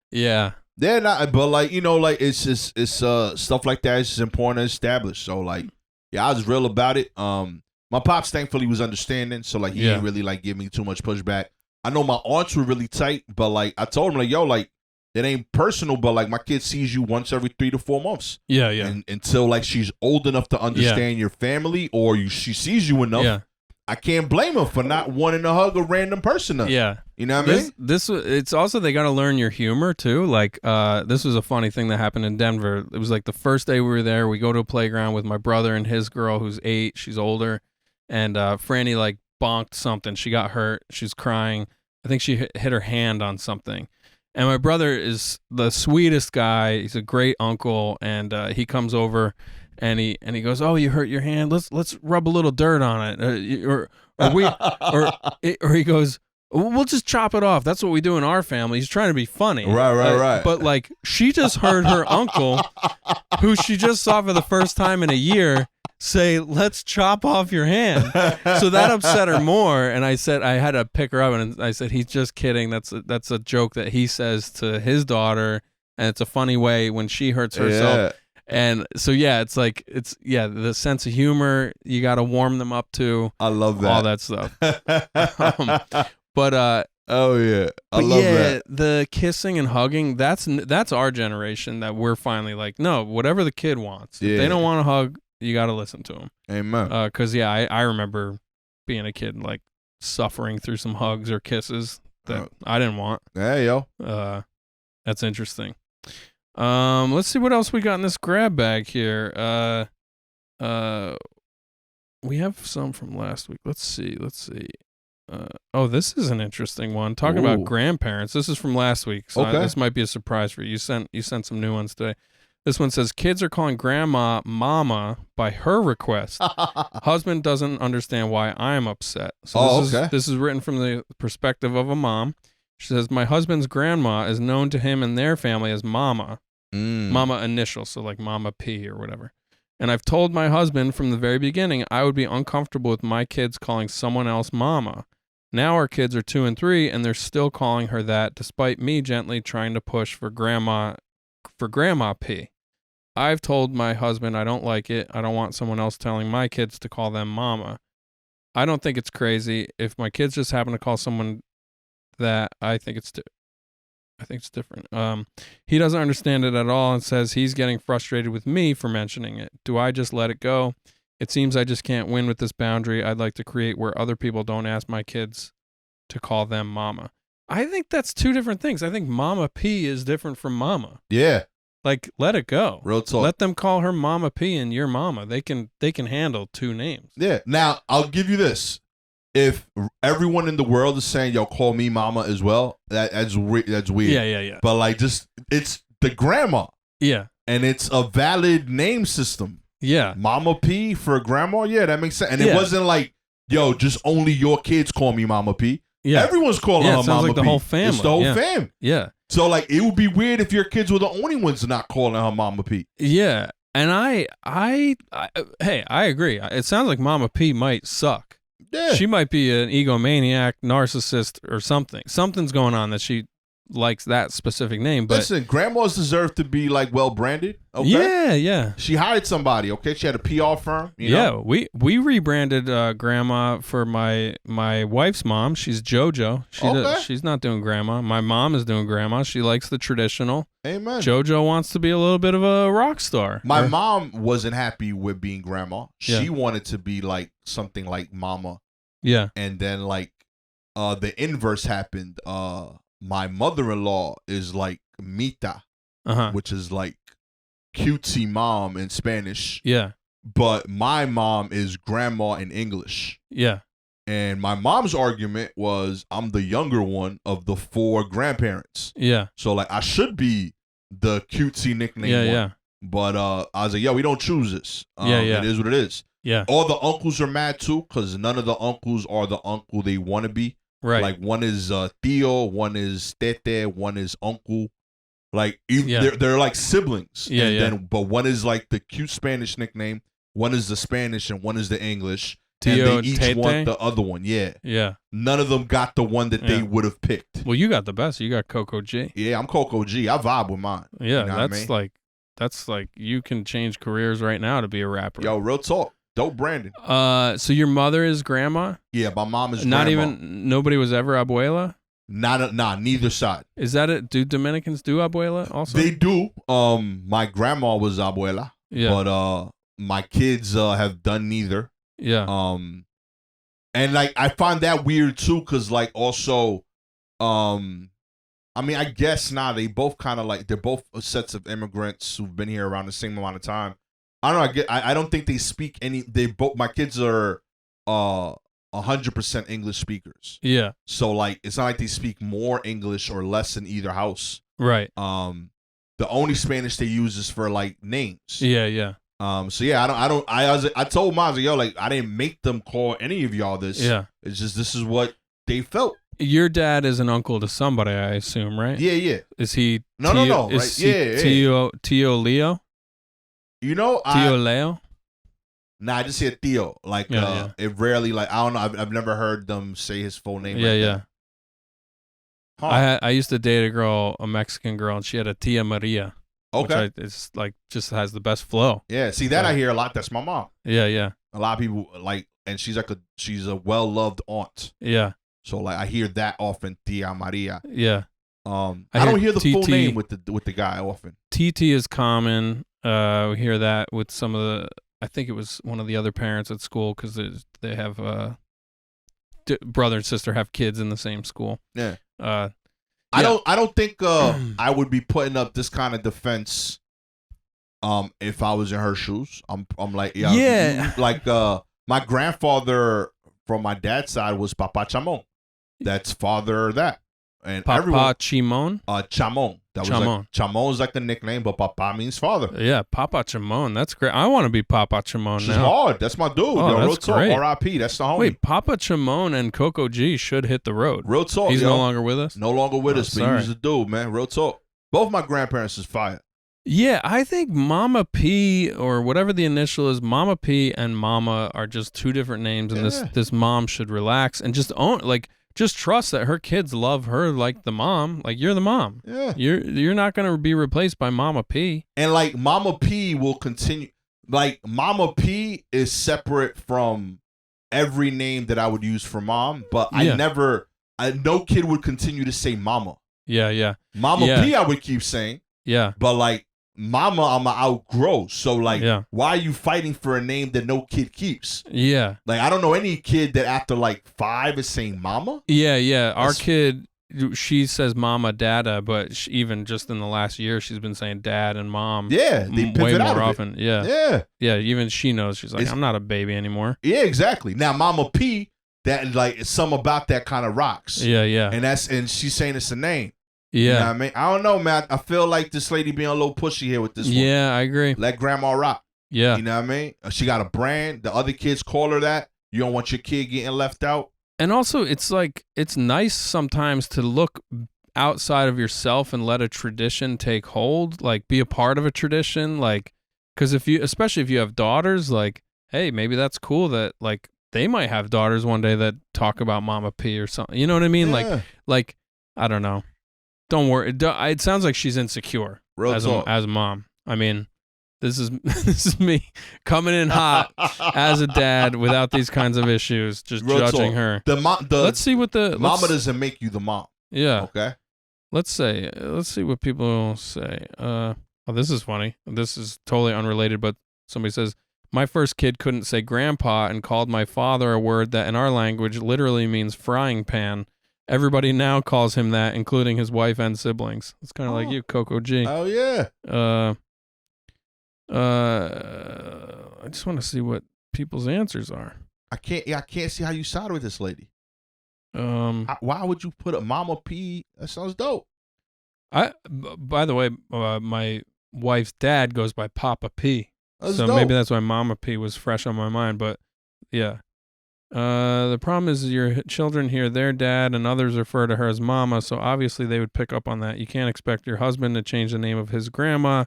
Yeah. They're not, but like, you know, like it's stuff like that is just important to establish. So like, yeah, I was real about it. My pops thankfully was understanding, so like he didn't really like give me too much pushback. I know my aunts were really tight, but like I told him like, yo, like it ain't personal, but like my kid sees you once every 3 to 4 months. Yeah. And until like she's old enough to understand your family, or she sees you enough. Yeah. I can't blame her for not wanting to hug a random person up. Yeah. You know what I mean? It's also, they got to learn your humor too. Like, this was a funny thing that happened in Denver. It was like the first day we were there, we go to a playground with my brother and his girl who's 8. She's older. And Franny like bonked something. She got hurt. She's crying. I think she hit her hand on something. And my brother is the sweetest guy. He's a great uncle. And he comes over and he goes, oh, you hurt your hand? Let's rub a little dirt on it. Or he goes, we'll just chop it off. That's what we do in our family. He's trying to be funny. Right. But like, she just heard her uncle, who she just saw for the first time in a year, say, let's chop off your hand. So that upset her more. And I said, I had to pick her up, and I said, he's just kidding. That's a joke that he says to his daughter. And it's a funny way when she hurts herself. Yeah. And so, it's like, the sense of humor, you got to warm them up to. I love that. All that stuff. Oh yeah, I love that. The kissing and hugging, that's our generation that we're finally like, no, whatever the kid wants. If they don't want to hug, you got to listen to them. Amen. Because I remember being a kid like suffering through some hugs or kisses that I didn't want. Yeah, yo. That's interesting. Let's see what else we got in this grab bag here. We have some from last week. Let's see. This is an interesting one. Talking about grandparents. This is from last week, so this might be a surprise for you. You sent some new ones today. This one says, kids are calling grandma mama by her request. Husband doesn't understand why I'm upset. So this is written from the perspective of a mom. She says, my husband's grandma is known to him and their family as mama. Mama initial, so like Mama P or whatever. And I've told my husband from the very beginning I would be uncomfortable with my kids calling someone else mama. Now our kids are 2 and 3, and they're still calling her that, despite me gently trying to push for Grandma P. I've told my husband I don't like it. I don't want someone else telling my kids to call them mama. I don't think it's crazy. If my kids just happen to call someone that, I think it's different. He doesn't understand it at all and says he's getting frustrated with me for mentioning it. Do I just let it go? It seems I just can't win with this boundary I'd like to create where other people don't ask my kids to call them mama. I think that's two different things. I think Mama P is different from mama. Yeah. Like, let it go. Real talk. Let them call her Mama P and your mama. They can handle two names. Yeah. Now, I'll give you this. If everyone in the world is saying, yo, call me mama as well, that's weird. Yeah. But like, just, it's the grandma. Yeah. And it's a valid name system. Yeah. Mama P for grandma. Yeah, that makes sense. And it wasn't like, yo, just only your kids call me Mama P. Yeah. Everyone's calling her Mama like P. The whole family. It's the whole fam. Yeah. So like, it would be weird if your kids were the only ones not calling her Mama P. Yeah. And I agree. It sounds like Mama P might suck. Yeah. She might be an egomaniac, narcissist, or something. Something's going on that she likes that specific name. But listen, grandmas deserve to be like well branded. Okay? Yeah. She hired somebody. Okay, she had a PR firm. You know? We rebranded grandma for my wife's mom. She's JoJo. She's not doing grandma. My mom is doing grandma. She likes the traditional. Amen. JoJo wants to be a little bit of a rock star. My mom wasn't happy with being grandma. She wanted to be like something like mama. Yeah. And then like the inverse happened. My mother-in-law is like Mita, which is like cutesy mom in Spanish. Yeah. But my mom is grandma in English. Yeah. And my mom's argument was I'm the younger one of the 4 grandparents. Yeah. So like I should be the cutesy nickname one. Yeah. But I was like, we don't choose this. It is what it is. Yeah. All the uncles are mad too because none of the uncles are the uncle they want to be. Right. Like one is Tío, one is Tete, one is uncle. Like they're like siblings. But one is like the cute Spanish nickname, one is the Spanish, and one is the English. Tío, and they each Tete? want the other one. Yeah. Yeah. None of them got the one that they would have picked. Well, you got the best. You got Coco G. Yeah, I'm Coco G. I vibe with mine. Yeah, you know that's like you can change careers right now to be a rapper. Yo, real talk. Dope branding. So your mother is grandma? Yeah, my mom is not grandma. Nobody was ever abuela? Nah, neither side. Is that it? Do Dominicans do abuela also? They do. My grandma was abuela. Yeah. But my kids have done neither. Yeah. And like I find that weird too, cause like also, I mean I guess they both kind of like they're both sets of immigrants who've been here around the same amount of time. I don't know. I don't think they speak any. They both. My kids are 100% English speakers. Yeah. So like, it's not like they speak more English or less in either house. Right. The only Spanish they use is for like names. Yeah. So yeah, I told Mom, yo, like I didn't make them call any of y'all this. Yeah. It's just this is what they felt. Your dad is an uncle to somebody, I assume, right? Yeah. Is he? No. Is right? he Tío Leo? You know, Tío Leo? Nah, I just said Theo. Like, it rarely, like, I don't know. I've never heard them say his full name. Yeah. Huh. I used to date a Mexican girl, and she had a Tia Maria. Okay. It's like just has the best flow. Yeah. See, that I hear a lot. That's my mom. Yeah. A lot of people like, and she's a well-loved aunt. Yeah. So like, I hear that often, Tia Maria. Yeah. I don't hear the full name with the guy often. TT is common. We hear that with some of the. I think it was one of the other parents at school because they have brother and sister have kids in the same school. Yeah. I don't think I would be putting up this kind of defense. If I was in her shoes, I'm like like my grandfather from my dad's side was Papa Chamon. That's father that. And Papa everyone, Chimon? Chamon. Chamon. Chamon is like the nickname, but Papa means father. Yeah, Papa Chimon. That's great. I want to be Papa Chimon She's now. hard. That's my dude. Oh, Real that's talk. great. R.I.P. That's the homie. Wait, Papa Chimon and Coco G should hit the road. Real talk. He's no longer with us? No longer with us, but sorry. he was a dude, man. Real talk. Both my grandparents is fire. Yeah, I think Mama P or whatever the initial is, Mama P and Mama are just two different names, and this mom should relax and just own just trust that her kids love her like the mom. Like, you're the mom. Yeah. You're not going to be replaced by Mama P. And, like, Mama P will continue. Like, Mama P is separate from every name that I would use for mom, but no kid would continue to say Mama. Yeah. Mama P I would keep saying. Yeah. But, like, Mama, I'm going to outgrow. So, like, why are you fighting for a name that no kid keeps? Yeah. Like, I don't know any kid that after, like, 5 is saying Mama. Yeah. Our kid, she says mama, dada, but even just in the last year, she's been saying dad and mom. Yeah, they way pivot out more of often. it. Yeah. Yeah. Even she knows. She's like, I'm not a baby anymore. Yeah, exactly. Now, Mama P, that like some about that kind of rocks. Yeah. And she's saying it's a name. Yeah. You know what I mean? I don't know, man. I feel like this lady being a little pushy here with this one. Yeah, I agree. Let grandma rock. Yeah. You know what I mean? She got a brand. The other kids call her that. You don't want your kid getting left out. And also, it's like, it's nice sometimes to look outside of yourself and let a tradition take hold, like be a part of a tradition. Like, because especially if you have daughters, like, hey, maybe that's cool that like they might have daughters one day that talk about Mama P or something. You know what I mean? Yeah. Like, I don't know. Don't worry. It sounds like she's insecure as a mom. I mean, this is me coming in hot as a dad without these kinds of issues, just Real judging talk. her. Let's see what the mama doesn't make you the mom. Yeah. Okay. Let's see what people say. Oh, this is funny. This is totally unrelated, but somebody says, my first kid couldn't say grandpa and called my father a word that in our language literally means frying pan. Everybody now calls him that, including his wife and siblings. It's kind of like you, Coco G. Oh, yeah. I just want to see what people's answers are. I can't see how you side with this lady. Why would you put a Mama P? That sounds dope. By the way, my wife's dad goes by Papa P. That's so dope. Maybe that's why Mama P was fresh on my mind. But yeah, the problem is your children hear their dad and others refer to her as Mama. So obviously they would pick up on that. You can't expect your husband to change the name of his grandma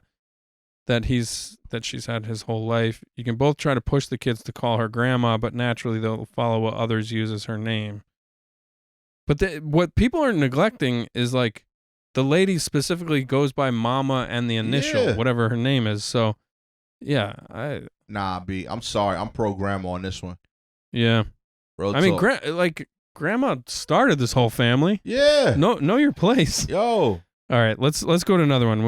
that she's had his whole life. You can both try to push the kids to call her grandma, but naturally they'll follow what others use as her name. But what people are neglecting is like the lady specifically goes by Mama and the initial, whatever her name is. So, yeah, Nah, B. I'm sorry. I'm pro grandma on this one. Yeah. Real I mean, talk. grandma started this whole family. Yeah. Know your place. Yo. All right, let's go to another one.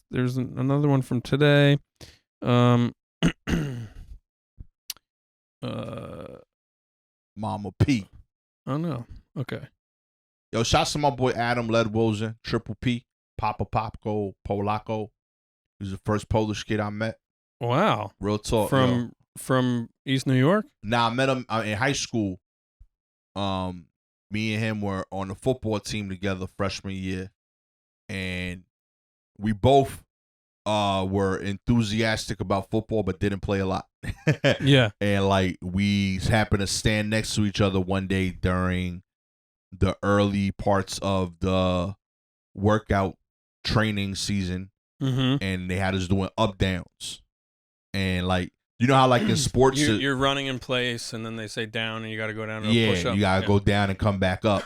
There's another one from today. Mama P. Oh no. Okay. Yo, shouts to my boy Adam Ledwilson, Triple P, Papa Popko, Polacco. He was the first Polish kid I met. Wow. Real talk. From East New York? Nah, I met him in high school. Me and him were on the football team together freshman year, and we both were enthusiastic about football but didn't play a lot. Yeah. And like we happened to stand next to each other one day during the early parts of the workout training season, and they had us doing up downs, and like. You know how like in sports you're running in place and then they say down and you got to go down and push up. You got to go down and come back up.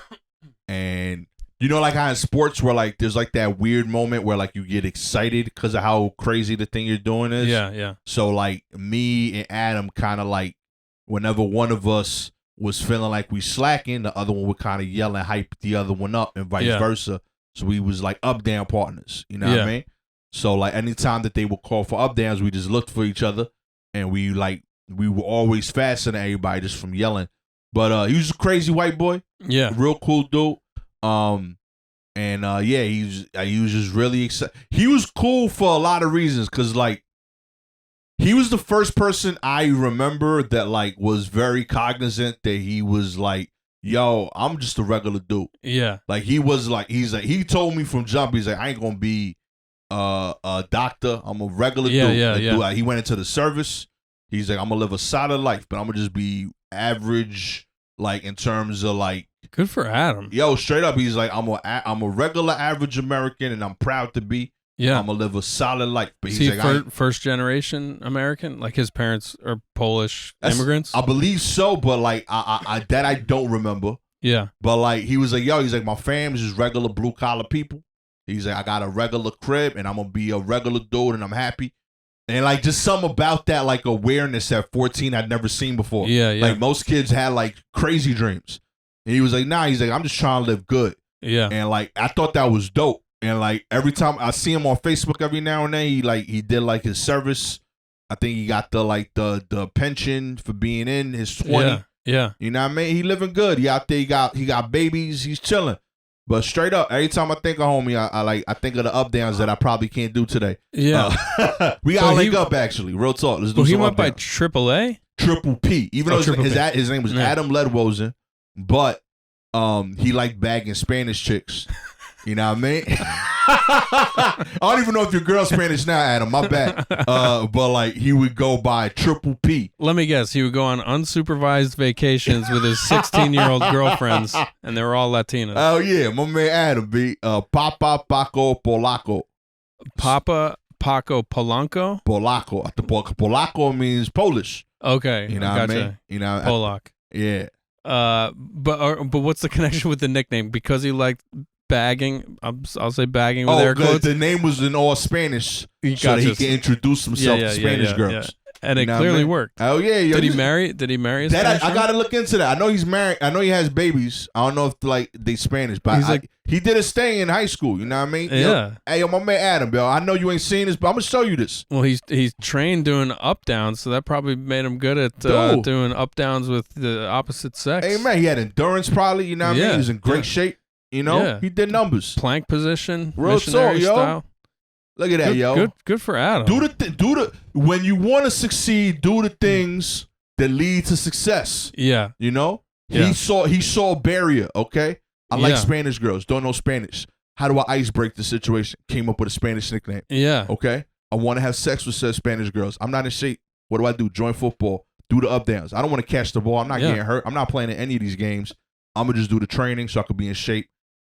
And you know like how in sports where like there's like that weird moment where like you get excited because of how crazy the thing you're doing is. Yeah. So like me and Adam kind of like whenever one of us was feeling like we slacking, the other one would kind of yell and hype the other one up and vice versa. So we was like up down partners. You know what I mean? So like anytime that they would call for up downs, we just looked for each other. And we were always faster than everybody just from yelling. But he was a crazy white boy. Yeah. Real cool dude. He was just really excited. He was cool for a lot of reasons because like he was the first person I remember that like was very cognizant that he was like, yo, I'm just a regular dude. Yeah. Like he told me from jump, he's like, I ain't gonna be a doctor. I'm a regular dude. Yeah. He went into the service. He's like, I'm gonna live a solid life, but I'm gonna just be average, like in terms of like. Good for Adam. Yo, straight up, he's like, I'm a regular average American, and I'm proud to be. Yeah, I'm gonna live a solid life. But he's like, first generation American, like his parents are Polish immigrants. I believe so, but like I don't remember. Yeah, but like he was like, yo, he's like, my fam's just regular blue collar people. He's like, I got a regular crib, and I'm gonna be a regular dude, and I'm happy. And like just something about that like awareness at 14 I'd never seen before. Yeah. Like most kids had like crazy dreams. And he was like, nah, he's like, I'm just trying to live good. Yeah. And like I thought that was dope. And like every time I see him on Facebook every now and then, he did like his service. I think he got the pension for being in his 20. Yeah. You know what I mean? He living good. He out there. He got babies. He's chilling. But straight up, every time I think of homie, I think of the up downs that I probably can't do today. Yeah. We gotta link up actually. Real talk. Let's do some he went up by downs. AAA? Triple P. Even though Triple his name was Adam Ledwosen, but he liked bagging Spanish chicks. You know what I mean? I don't even know if your girl's Spanish now, Adam. My bad. But like he would go by Triple P. Let me guess. He would go on unsupervised vacations with his 16-year-old girlfriends, and they were all Latinas. Oh yeah, my man Adam be Papa Paco Polaco. Papa Paco Polanco? Polaco. Polaco means Polish. Okay. You know gotcha. what I mean? You know Polak. Yeah. But what's the connection with the nickname? Because he liked bagging. I'll say bagging with air good. quotes. The name was in all Spanish, so that he can introduce himself to Spanish girls. Yeah. And it clearly worked. Oh yeah, yo, Did he marry a Spanish I gotta look into that. I know he's married. I know he has babies. I don't know if like they Spanish, but he did a stay in high school. You know what I mean? Yeah. Hey, yo, my man Adam, yo. I know you ain't seen this, but I'm gonna show you this. Well, he's trained doing up downs, so that probably made him good at doing up downs with the opposite sex. Hey man, he had endurance probably. You know what I mean? He was in great shape. You know, he did numbers. Plank position, real missionary talk, yo. style. Look at that, yo. Good for Adam. When you want to succeed, do the things that lead to success. Yeah. You know? Yeah. He saw a barrier, okay? I like Spanish girls. Don't know Spanish. How do I ice break the situation? Came up with a Spanish nickname. Yeah. Okay? I want to have sex with said Spanish girls. I'm not in shape. What do I do? Join football. Do the up downs. I don't want to catch the ball. I'm not getting hurt. I'm not playing in any of these games. I'm going to just do the training so I could be in shape.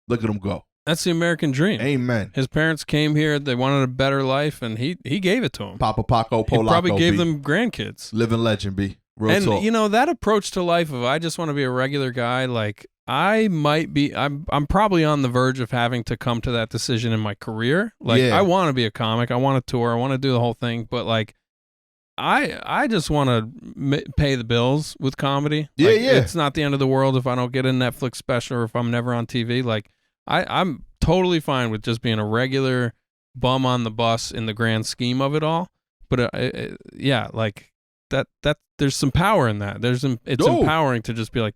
Look at him go. That's the American dream. Amen. His parents came here. They wanted a better life, and he gave it to them. Papa Paco Polaco. He probably gave them grandkids. Living legend, B. Real talk. You know, that approach to life of I just want to be a regular guy, like I'm probably on the verge of having to come to that decision in my career. Like I want to be a comic. I want to tour. I want to do the whole thing. But like I just want to pay the bills with comedy. Yeah, like, yeah. It's not the end of the world if I don't get a Netflix special or if I'm never on TV. Like I'm totally fine with just being a regular bum on the bus in the grand scheme of it all. But like that there's some power in that. It's empowering to just be like,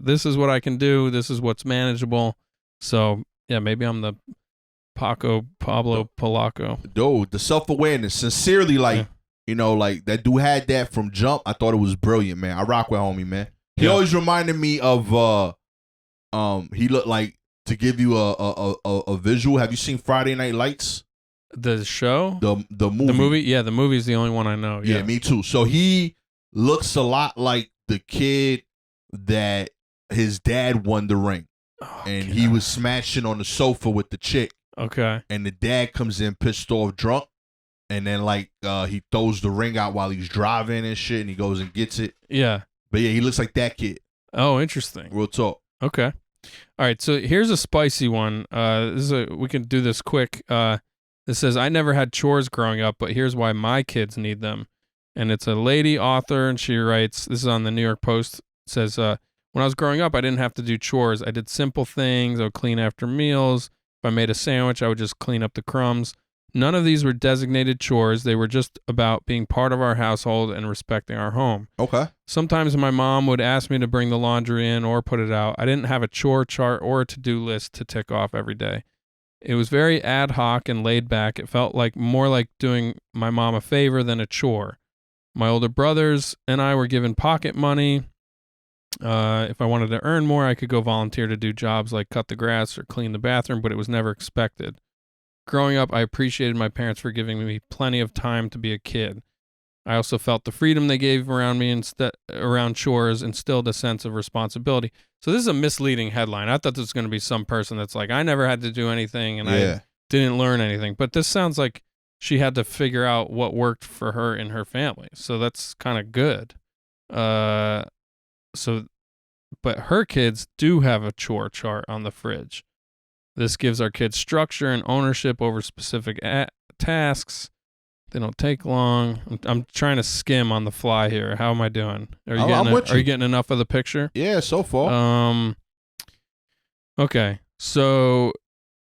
this is what I can do. This is what's manageable. So yeah, maybe I'm the Pablo Polaco. Dude, the self-awareness, sincerely, like you know, like that dude had that from jump. I thought it was brilliant, man. I rock with homie, man. He always reminded me of he looked like, to give you a visual. Have you seen Friday Night Lights? The show? The movie. The movie? Yeah, the movie's the only one I know. Yeah, me too. So he looks a lot like the kid that his dad won the ring. Oh, and God. He was smashing on the sofa with the chick. Okay. And the dad comes in pissed off drunk. And then like he throws the ring out while he's driving and shit, and he goes and gets it. Yeah. But yeah, he looks like that kid. Oh, interesting. Real talk. Okay. All right, so here's a spicy one. We can do this quick. It says, I never had chores growing up, but here's why my kids need them. And it's a lady author, and she writes, this is on the New York Post. It says, when I was growing up, I didn't have to do chores. I did simple things. I would clean after meals. If I made a sandwich, I would just clean up the crumbs. None of these were designated chores. They were just about being part of our household and respecting our home. Okay. Sometimes my mom would ask me to bring the laundry in or put it out. I didn't have a chore chart or a to-do list to tick off every day. It was very ad hoc and laid back. It felt like more like doing my mom a favor than a chore. My older brothers and I were given pocket money. If I wanted to earn more, I could go volunteer to do jobs like cut the grass or clean the bathroom, but it was never expected. Growing up, I appreciated my parents for giving me plenty of time to be a kid. I also felt the freedom they gave around me around chores instilled a sense of responsibility. So this is a misleading headline. I thought this was going to be some person that's like, I never had to do anything and I didn't learn anything. But this sounds like she had to figure out what worked for her and her family. So that's kind of good. But her kids do have a chore chart on the fridge. This gives our kids structure and ownership over specific tasks. They don't take long. I'm trying to skim on the fly here. How am I doing? Are you getting enough of the picture? Yeah, so far. Okay. So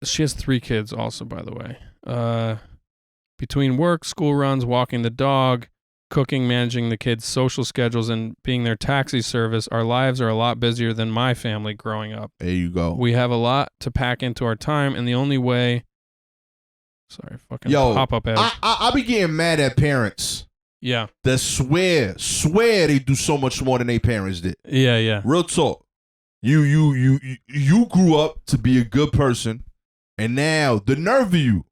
she has 3 kids also, by the way. Between work, school runs, walking the dog, cooking, managing the kids' social schedules, and being their taxi service, our lives are a lot busier than my family growing up. There you go. We have a lot to pack into our time, and the only way... Sorry, fucking pop-up ads. I be getting mad at parents. Yeah. That swear they do so much more than their parents did. Yeah, yeah. Real talk. You grew up to be a good person, and now the nerve of you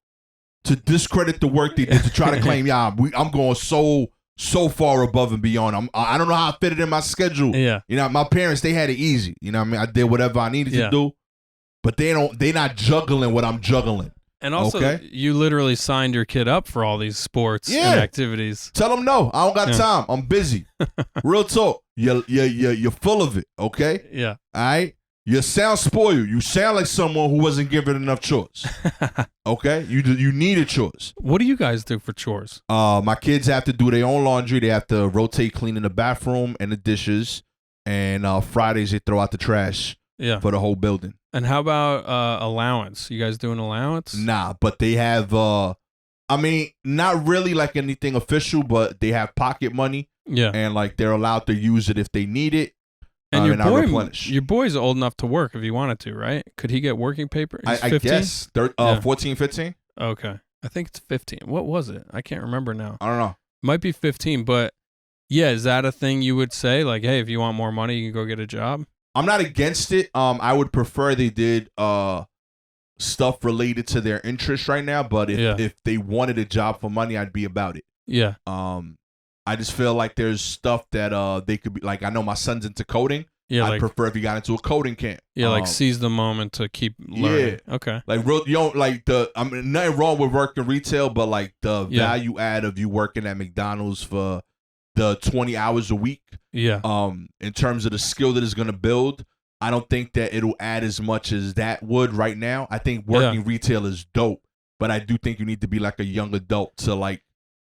to discredit the work they did to try to claim, I'm going so far above and beyond. I don't know how I fit it in my schedule. Yeah. You know, my parents, they had it easy. You know what I mean? I did whatever I needed to do, but they not juggling what I'm juggling. And also, you literally signed your kid up for all these sports and activities. Tell them no. I don't got time. I'm busy. Real talk. You're full of it. Okay. Yeah. All right. You sound spoiled. You sound like someone who wasn't given enough chores. Okay. You needed chores. What do you guys do for chores? My kids have to do their own laundry. They have to rotate cleaning the bathroom and the dishes. And Fridays they throw out the trash. Yeah. For the whole building. And how about allowance? You guys do an allowance? Nah, but they have, not really like anything official, but they have pocket money. Yeah. And like they're allowed to use it if they need it. And your boy's old enough to work if he wanted to, right? Could he get working paper? He's 15? I guess 14, 15. Okay. I think it's 15. What was it? I can't remember now. I don't know. Might be 15, but yeah, is that a thing you would say? Like, hey, if you want more money, you can go get a job? I'm not against it. I would prefer they did stuff related to their interest right now, but if they wanted a job for money, I'd be about it. Yeah. I just feel like there's stuff that they could be like. I know my son's into coding. Yeah, I'd prefer if he got into a coding camp. Yeah, like seize the moment to keep learning. Yeah. Okay. Like nothing wrong with working retail, but like the value add of you working at McDonald's for the 20 hours a week. Yeah. In terms of the skill that it's gonna build, I don't think that it'll add as much as that would right now. I think working retail is dope, but I do think you need to be like a young adult to like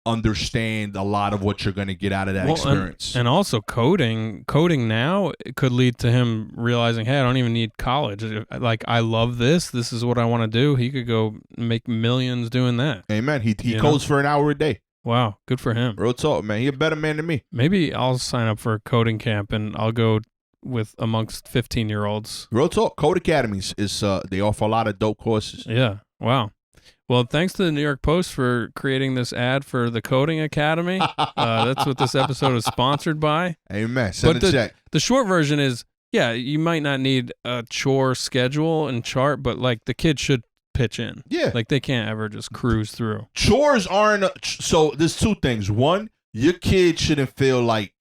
understand a lot of what you're gonna get out of that experience. And also coding now, it could lead to him realizing, hey, I don't even need college. Like, I love this. This is what I want to do. He could go make millions doing that. Amen. He codes for an hour a day. Wow, good for him. Real talk, man. He a better man than me. Maybe I'll sign up for a coding camp and I'll go with amongst 15-year-olds. Real talk. Code Academies is they offer a lot of dope courses. Yeah. Wow. Well, thanks to the New York Post for creating this ad for the Coding Academy. That's what this episode is sponsored by. Amen. Send a check. The short version is, you might not need a chore schedule and chart, but like the kids should pitch in. Yeah. Like they can't ever just cruise through. Chores aren't, so there's two things. One, your kid shouldn't feel like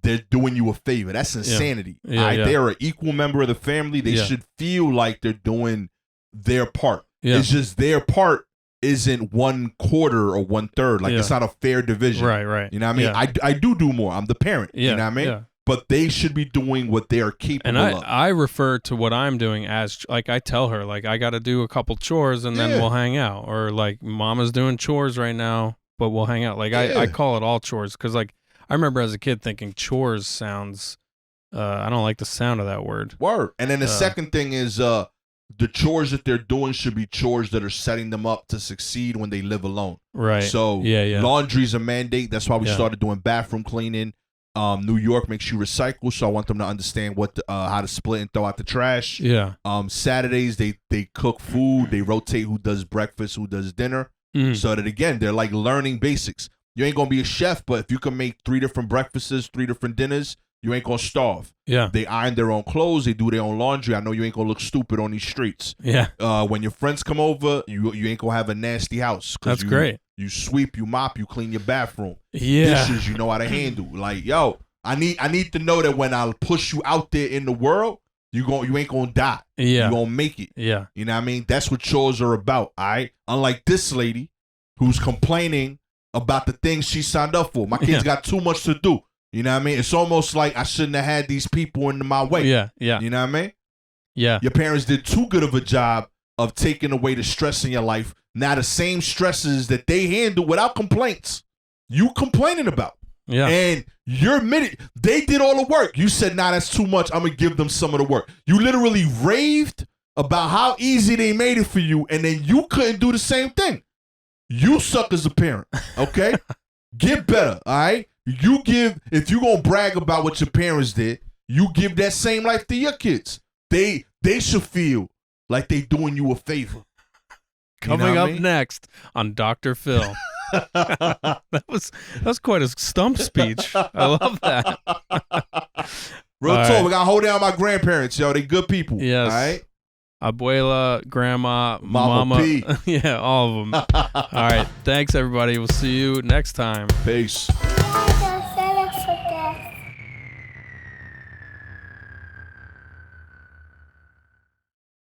they're doing you a favor. That's insanity. Yeah, they're an equal member of the family. They should feel like they're doing their part. Yeah. It's just their part isn't 1/4 or 1/3. Like it's not a fair division. Right. You know what I mean? I do more. I'm the parent. Yeah. You know what I mean? Yeah. But they should be doing what they are capable of. And I refer to what I'm doing as, like, I tell her, like, I got to do a couple chores and then we'll hang out. Or, like, Mama's doing chores right now, but we'll hang out. Like, I call it all chores because, like, I remember as a kid thinking chores sounds, I don't like the sound of that word. Word. And then the second thing is the chores that they're doing should be chores that are setting them up to succeed when they live alone. Right. So laundry's a mandate. That's why we started doing bathroom cleaning. New York makes you recycle, so I want them to understand what how to split and throw out the trash. Yeah. Saturdays they cook food. They rotate who does breakfast, who does dinner, so that again they're like learning basics. You ain't gonna be a chef, but if you can make 3 different breakfasts, 3 different dinners, you ain't gonna starve. Yeah. They iron their own clothes. They do their own laundry. I know you ain't gonna look stupid on these streets. Yeah. When your friends come over, you ain't gonna have a nasty house. That's great. You sweep, you mop, you clean your bathroom. Yeah. Dishes, you know how to handle. Like, yo, I need to know that when I push you out there in the world, you ain't gonna die. Yeah. You gonna make it. Yeah. You know what I mean? That's what chores are about. All right. Unlike this lady who's complaining about the things she signed up for. My kids got too much to do. You know what I mean? It's almost like I shouldn't have had these people in my way. Yeah. You know what I mean? Yeah. Your parents did too good of a job of taking away the stress in your life. Now the same stresses that they handle without complaints, you complaining about. Yeah. And you're admitting they did all the work. You said, nah, that's too much. I'm going to give them some of the work. You literally raved about how easy they made it for you, and then you couldn't do the same thing. You suck as a parent, okay? Get better, all right? If you gonna brag about what your parents did, you give that same life to your kids. They should feel like they doing you a favor. Coming up next on Dr. Phil. that was quite a stump speech. I love that. Real talk, we gotta hold down my grandparents, yo. They good people. Yes. All right. Abuela, grandma, Mama P. Yeah, all of them. All right. Thanks, everybody. We'll see you next time. Peace. Bye.